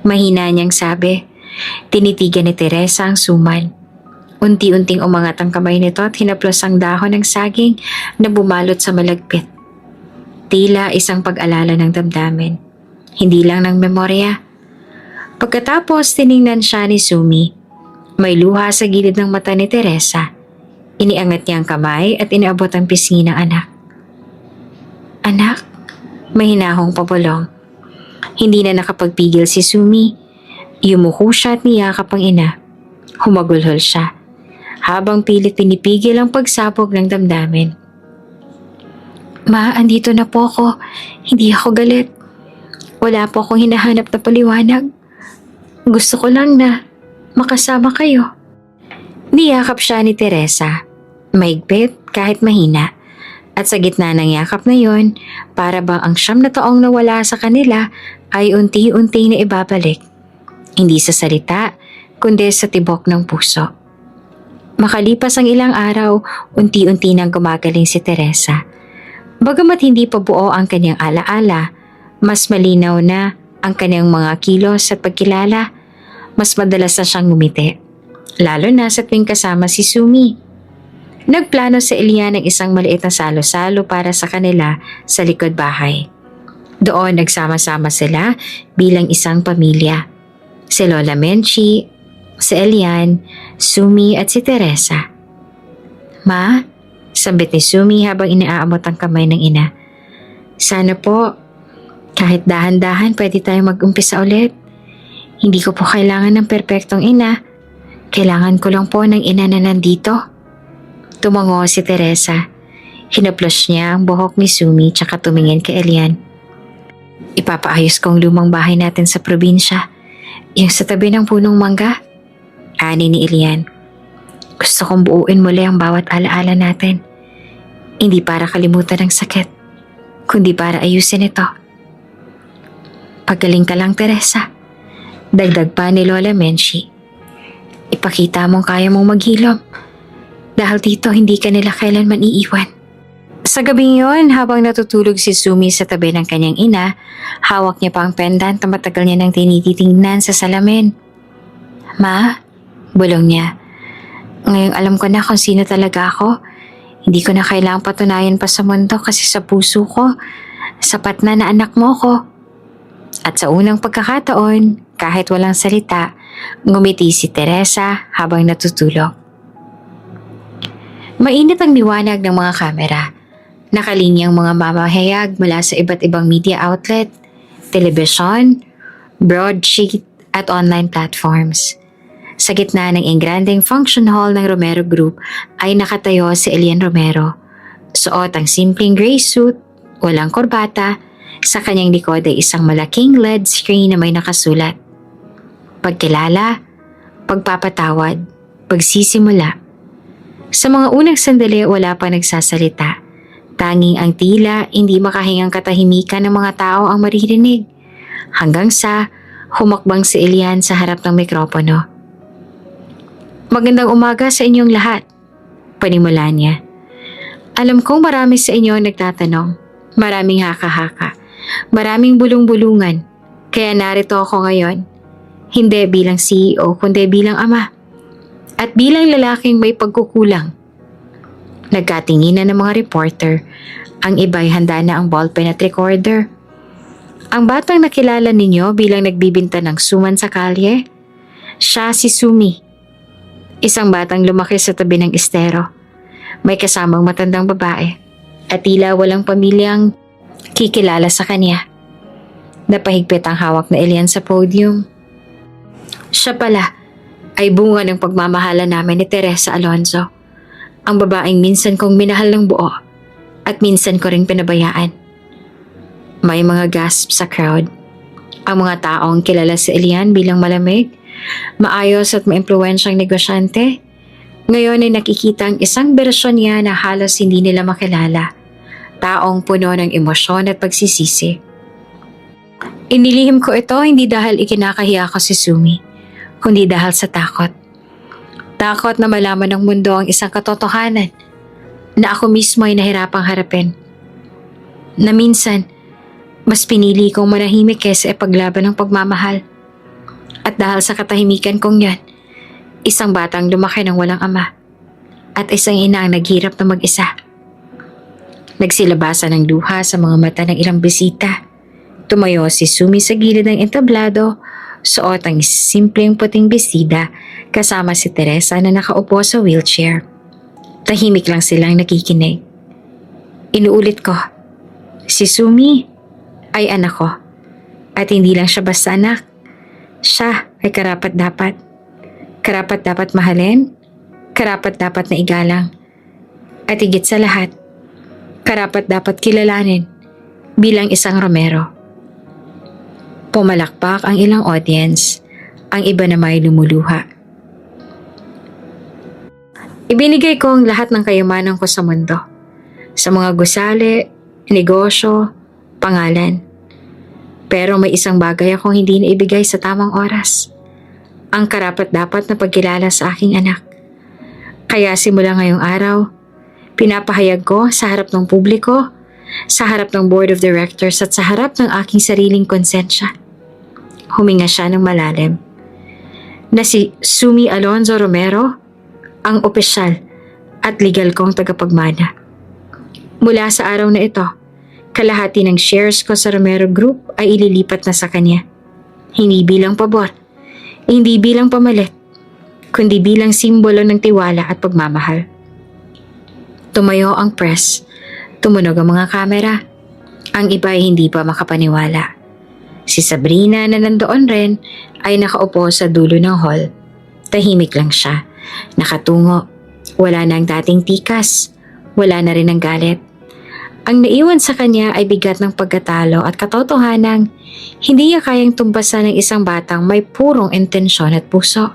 A: Mahina niyang sabi. Tinitigan ni Teresa ang suman. Unti-unting umangat ang kamay nito at hinaplos ang dahon ng saging na bumalot sa malagpit. Tila isang pag-alala ng damdamin. Hindi lang ng memorya. Pagkatapos tiningnan siya ni Sumi. May luha sa gilid ng mata ni Teresa. Iniangat niya ang kamay at inaabot ang pisngi ng anak. Anak, Mahinahong pabulong. Hindi na nakapagpigil si Sumi. Yumuko siya at niyakap ang ina. Humagulhol siya, habang pilit pinipigil ang pagsabog ng damdamin. Ma, andito na po ako. Hindi ako galit. Wala po akong hinahanap na paliwanag. Gusto ko lang na makasama kayo. Niyakap siya ni Teresa. Mahigpit kahit mahina. At sa gitna ng yakap na yon, para bang ang 9 na taong nawala sa kanila ay unti-unti na ibabalik. Hindi sa salita, kundi sa tibok ng puso. Makalipas ang ilang araw, unti-unti nang gumagaling si Teresa. Bagamat hindi pa buo ang kanyang alaala, mas malinaw na ang kanyang mga kilos at pagkilala. Mas madalas na siyang ngumiti, lalo na sa tuwing kasama si Sumi. Nagplano si Elian ng isang maliit na salo-salo para sa kanila sa likod bahay. Doon nagsama-sama sila bilang isang pamilya. Si Lola Menchi, si Elian, Sumi at si Teresa. Ma, sambit ni Sumi habang inaamot ang kamay ng ina. Sana po, kahit dahan-dahan pwede tayong mag-umpisa ulit. Hindi ko po kailangan ng perpektong ina. Kailangan ko lang po ng ina na nandito. Tumango si Teresa. Hinaplos niya ang buhok ni Sumi tsaka tumingin kay Elian. Ipapaayos kong lumang bahay natin sa probinsya. Yung sa tabi ng punong mangga. Ani ni Elian. Gusto kong buuin muli ang bawat alaala natin. Hindi para kalimutan ang sakit, kundi para ayusin ito. Pagaling ka lang, Teresa. Dagdag pa ni Lola Menchi. Ipakita mong kaya mong maghilom. Dahil dito hindi ka nila kailanman iiwan. Sa gabing yon, habang natutulog si Sumi sa tabi ng kanyang ina, hawak niya pa ang pendant na matagal niya nang tinitingnan sa salamin. Ma, bulong niya. Ngayong alam ko na kung sino talaga ako. Hindi ko na kailangang patunayan pa sa mundo kasi sa puso ko, sapat na anak mo ko. At sa unang pagkakataon, kahit walang salita, ngumiti si Teresa habang natutulog. Mainit ang liwanag ng mga kamera. Nakalinyang mga mamahayag mula sa iba't ibang media outlet, telebisyon, broadsheet at online platforms. Sa gitna ng engrandeng function hall ng Romero Group ay nakatayo si Elian Romero. Suot ang simpleng gray suit, walang korbata, sa kanyang likod ay isang malaking LED screen na may nakasulat. Pagkilala, pagpapatawad, pagsisimula. Sa mga unang sandali wala pa nagsasalita. Tanging ang tila hindi makahingang katahimikan ng mga tao ang maririnig. Hanggang sa humakbang si Elian sa harap ng mikropono. Magandang umaga sa inyong lahat. Panimula niya. Alam kong marami sa inyo nagtatanong. Maraming haka-haka. Maraming bulong-bulungan. Kaya narito ako ngayon. Hindi bilang CEO kundi bilang ama. At bilang lalaking may pagkukulang. Nagkatinginan ng mga reporter. Ang iba'y handa na ang ballpen at recorder. Ang batang nakilala ninyo bilang nagbibinta ng suman sa kalye, siya si Sumi. Isang batang lumaki sa tabi ng estero. May kasamang matandang babae. At tila walang pamilyang kikilala sa kanya. Napahigpit ang hawak na Elian sa podium. Siya pala ay bunga ng pagmamahala namin ni Teresa Alonzo, ang babaeng minsan kong minahal ng buo at minsan ko ring pinabayaan. May mga gasp sa crowd. Ang mga taong kilala si Elian bilang malamig, maayos at maimpluwensyang negosyante, ngayon ay nakikita ang isang bersyon niya na halos hindi nila makilala, taong puno ng emosyon at pagsisisi. Inilihim ko ito hindi dahil ikinakahiya ko si Sumi, kundi dahil sa takot. Takot na malaman ng mundo ang isang katotohanan na ako mismo ay nahirapang harapin. Na minsan, mas pinili kong manahimik kaysa ipaglaban ng pagmamahal. At dahil sa katahimikan kong yan, isang batang lumaki ng walang ama at isang ina ang naghirap na mag-isa. Nagsilabasan ng luha sa mga mata ng ilang bisita. Tumayo si Sumi sa gilid ng entablado. Suot ang simpleng puting bestida kasama si Teresa na nakaupo sa wheelchair. Tahimik lang silang nakikinig. Inuulit ko, si Sumi, ay anak ko. At hindi lang siya basta anak. Siya ay karapat-dapat. Karapat-dapat mahalin, karapat-dapat na igalang. At higit sa lahat, karapat-dapat kilalanin bilang isang Romero. Pumalakpak ang ilang audience, ang iba na may lumuluha. Ibinigay ko ang lahat ng kayamanan ko sa mundo. Sa mga gusali, negosyo, pangalan. Pero may isang bagay akong hindi naibigay sa tamang oras. Ang karapat-dapat na pagkilala sa aking anak. Kaya simula ngayong araw, pinapahayag ko sa harap ng publiko, sa harap ng board of directors at sa harap ng aking sariling konsensya. Huminga siya ng malalim. Na si Sumi Alonzo Romero, ang opisyal at legal kong tagapagmana. Mula sa araw na ito, kalahati ng shares ko sa Romero Group ay ililipat na sa kanya. Hindi bilang pabor, hindi bilang pamalit, kundi bilang simbolo ng tiwala at pagmamahal. Tumayo ang press, tumunog ang mga kamera. Ang iba ay hindi pa makapaniwala. Si Sabrina na nandoon rin ay nakaupo sa dulo ng hall. Tahimik lang siya, nakatungo. Wala na ang dating tikas, wala na rin ang galit. Ang naiwan sa kanya ay bigat ng pagkatalo at katotohanang hindi niya kayang tumpasan ng isang batang may purong intensyon at puso.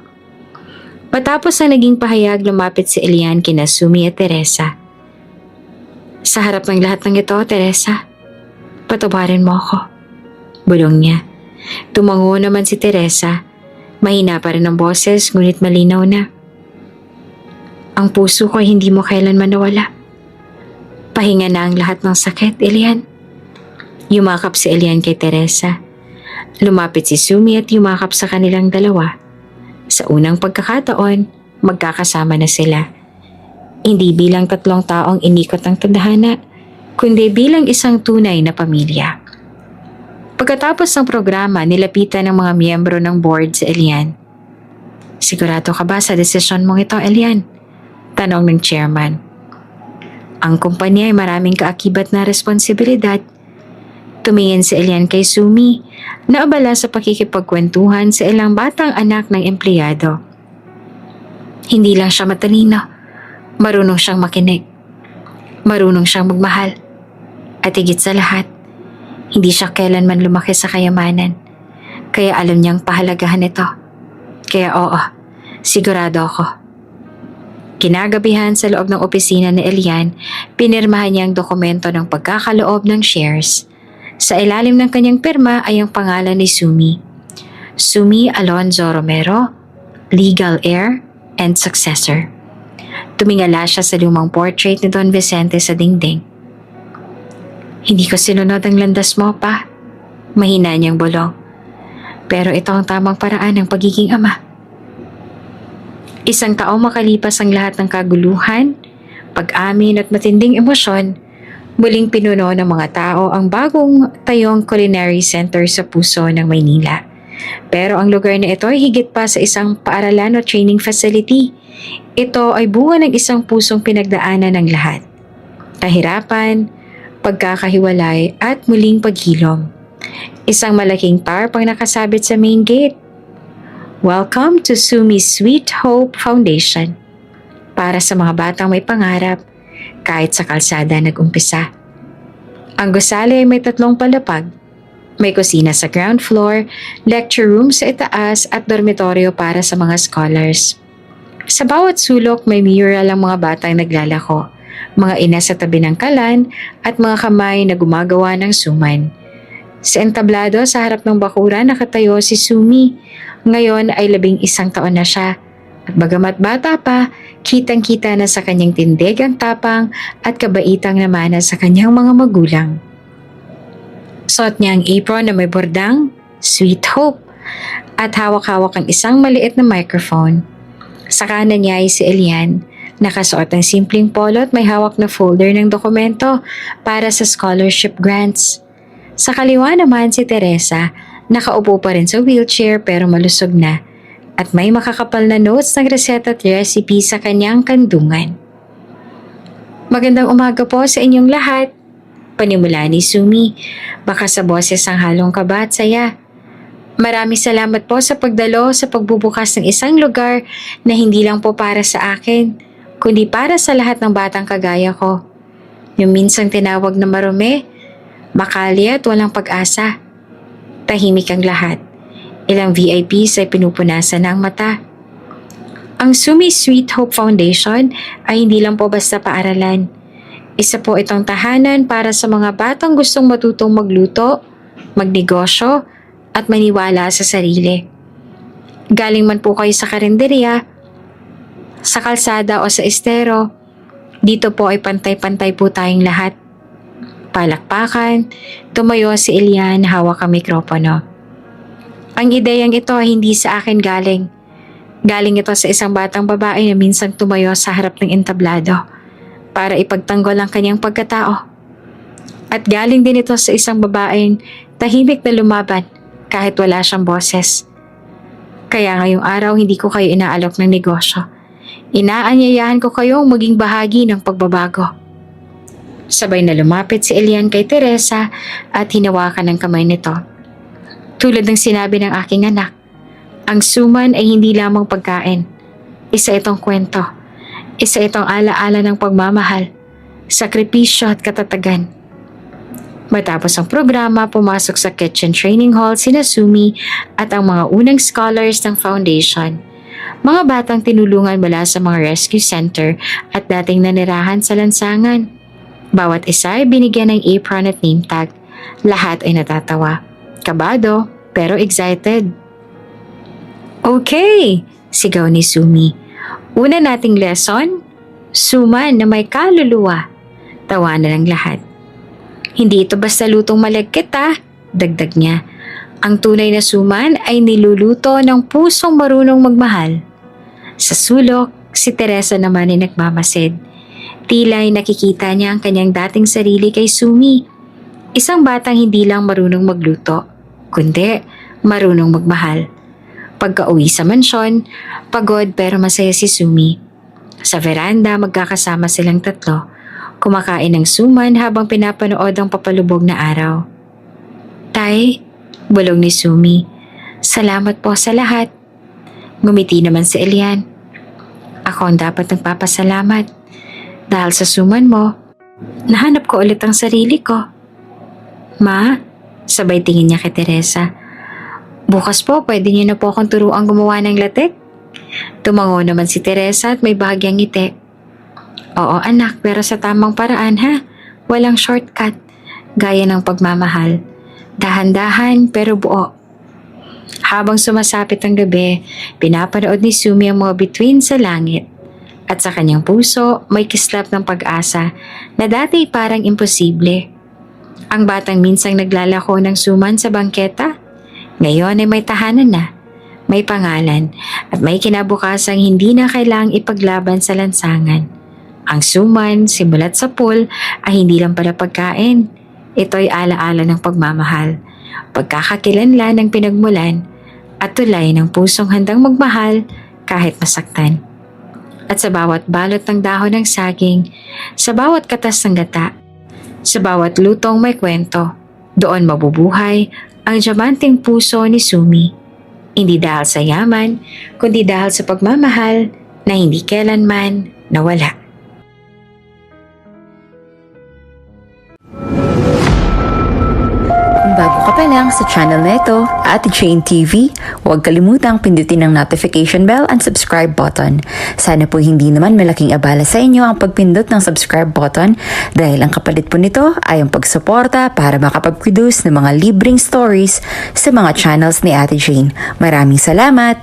A: Matapos na naging pahayag, lumapit si Elian kina Sumi at Teresa. Sa harap ng lahat ng ito, Teresa, patawarin mo ako. Bulong niya. Tumango naman si Teresa. Mahina pa rin ang boses, ngunit malinaw na. Ang puso ko ay hindi mo kailanman nawala. Pahinga na ang lahat ng sakit, Elian. Yumakap si Elian kay Teresa. Lumapit si Sumi at yumakap sa kanilang dalawa. Sa unang pagkakataon, magkakasama na sila. Hindi bilang tatlong taong inikot ang tadhana, kundi bilang isang tunay na pamilya. Pagkatapos ng programa, nilapitan ng mga miyembro ng board si Elian. Sigurado ka ba sa desisyon mong ito, Elian? Tanong ng chairman. Ang kumpanya ay maraming kaakibat na responsibilidad. Tumingin si Elian kay Sumi, na abala sa pakikipagkwentuhan sa ilang batang anak ng empleyado. Hindi lang siya matalino, marunong siyang makinig. Marunong siyang magmahal. At higit sa lahat, hindi siya kailanman lumaki sa kayamanan. Kaya alam niyang pahalagahan ito. Kaya oo, sigurado ako. Kinagabihan sa loob ng opisina ni Elian, pinirmahan niya ang dokumento ng pagkakaloob ng shares. Sa ilalim ng kanyang pirma ay ang pangalan ni Sumi. Sumi Alonzo Romero, legal heir and successor. Tumingala siya sa lumang portrait ni Don Vicente sa dingding. Hindi ko sinunod ang landas mo, pa. Mahina niyang bulong. Pero ito ang tamang paraan ng pagiging ama. Isang taong makalipas ang lahat ng kaguluhan, pag-amin at matinding emosyon, muling pinuno ng mga tao ang bagong tayong culinary center sa puso ng Maynila. Pero ang lugar na ito ay higit pa sa isang paaralan o training facility. Ito ay bunga ng isang pusong pinagdaanan ng lahat. Kahirapan, pagkakahiwalay at muling paghilom. Isang malaking tarp ang nakasabit sa main gate. Welcome to Sumi's Sweet Hope Foundation. Para sa mga batang may pangarap, kahit sa kalsada nag-umpisa. Ang gusali ay may 3 palapag. May kusina sa ground floor, lecture room sa itaas at dormitoryo para sa mga scholars. Sa bawat sulok may mural ang mga batang naglalako, mga ina sa tabi ng kalan at mga kamay na gumagawa ng suman. Sa entablado sa harap ng bakuran nakatayo si Sumi. Ngayon ay 11 taon na siya. At bagamat bata pa, kitang-kita na sa kanyang tindig ang tapang at kabaitang namana sa kanyang mga magulang. Suot niya ang apron na may bordang, Sweet Hope, at hawak-hawak ang isang maliit na microphone. Sa kanan niya ay si Elian, nakasuot ng simpleng polo at may hawak na folder ng dokumento para sa scholarship grants. Sa kaliwa naman si Teresa, nakaupo pa rin sa wheelchair pero malusog na at may makakapal na notes ng reseta at recipe sa kanyang kandungan. Magandang umaga po sa inyong lahat. Panimula ni Sumi, baka sa boses ang halong kaba at saya. Maraming salamat po sa pagdalo sa pagbubukas ng isang lugar na hindi lang po para sa akin, kundi para sa lahat ng batang kagaya ko. Yung minsang tinawag na marumi, makali at walang pag-asa. Tahimik ang lahat. Ilang VIPs ay pinupunasan na ang mata. Ang Sumi Sweet Hope Foundation ay hindi lang po basta paaralan. Isa po itong tahanan para sa mga batang gustong matutong magluto, magnegosyo, at maniwala sa sarili. Galing man po kayo sa karinderya, sa kalsada o sa estero, dito po ay pantay-pantay po tayong lahat. Palakpakan, tumayo si Elian hawak ang mikropono. Ang ideyang ito ay hindi sa akin galing. Galing ito sa isang batang babae na minsan tumayo sa harap ng entablado para ipagtanggol ang kanyang pagkatao. At galing din ito sa isang babaeng tahimik na lumaban kahit wala siyang boses. Kaya ngayong araw hindi ko kayo inaalok ng negosyo. Inaanyayahan ko kayong maging bahagi ng pagbabago. Sabay na lumapit si Elian kay Teresa at hinawakan ng kamay nito. Tulad ng sinabi ng aking anak, ang suman ay hindi lamang pagkain. Isa itong kwento. Isa itong alaala ng pagmamahal, sakripisyo at katatagan. Matapos ang programa, pumasok sa kitchen training hall sina Sumi at ang mga unang scholars ng foundation. Mga batang tinulungan mula sa mga rescue center at dating nanirahan sa lansangan. Bawat isa ay binigyan ng apron at name tag. Lahat ay natatawa. Kabado, pero excited. Okay, sigaw ni Sumi. Una nating lesson, suman na may kaluluwa. Tawanan ng lahat. Hindi ito basta lutong malagkit dagdag niya. Ang tunay na suman ay niluluto ng pusong marunong magmahal. Sa sulok, si Teresa naman ay nagmamasid. Tila'y nakikita niya ang kanyang dating sarili kay Sumi. Isang batang hindi lang marunong magluto, kundi marunong magmahal. Pagka-uwi sa mansyon, pagod pero masaya si Sumi. Sa veranda, magkakasama silang tatlo. Kumakain ng suman habang pinapanood ang papalubog na araw. Tay, bulong ni Sumi. Salamat po sa lahat. Ngumiti naman si Elian. Ako ang dapat nagpapasalamat. Dahil sa suman mo, nahanap ko ulit ang sarili ko. Ma, sabay tingin niya kay Teresa. Bukas po, pwede niyo na po akong turuan gumawa ng latek? Tumango naman si Teresa at may bahagyang ngiti. Oo anak, pero sa tamang paraan ha. Walang shortcut. Gaya ng pagmamahal. Dahan-dahan pero buo. Habang sumasapit ang gabi, pinapanood ni Sumi ang mga bituin sa langit. At sa kanyang puso, may kislap ng pag-asa na dati parang imposible. Ang batang minsang naglalako ng suman sa bangketa, ngayon ay may tahanan na, may pangalan, at may kinabukasang hindi na kailangang ipaglaban sa lansangan. Ang suman, simulat sa pool, ay hindi lang para pagkain. Ito'y alaala ng pagmamahal, pagkakakilanlan ng pinagmulan, at tulay ng pusong handang magmahal kahit masaktan. At sa bawat balot ng dahon ng saging, sa bawat katas ng gata, sa bawat lutong may kwento, doon mabubuhay ang diamanting puso ni Sumi. Hindi dahil sa yaman, kundi dahil sa pagmamahal na hindi kailanman nawala.
B: Bago ka pa lang sa channel na ito, Ate Jane TV, huwag kalimutang pindutin ang notification bell and subscribe button. Sana po hindi naman malaking abala sa inyo ang pagpindot ng subscribe button dahil ang kapalit po nito ay ang pagsuporta para makapag-produce ng mga libreng stories sa mga channels ni Ate Jane. Maraming salamat!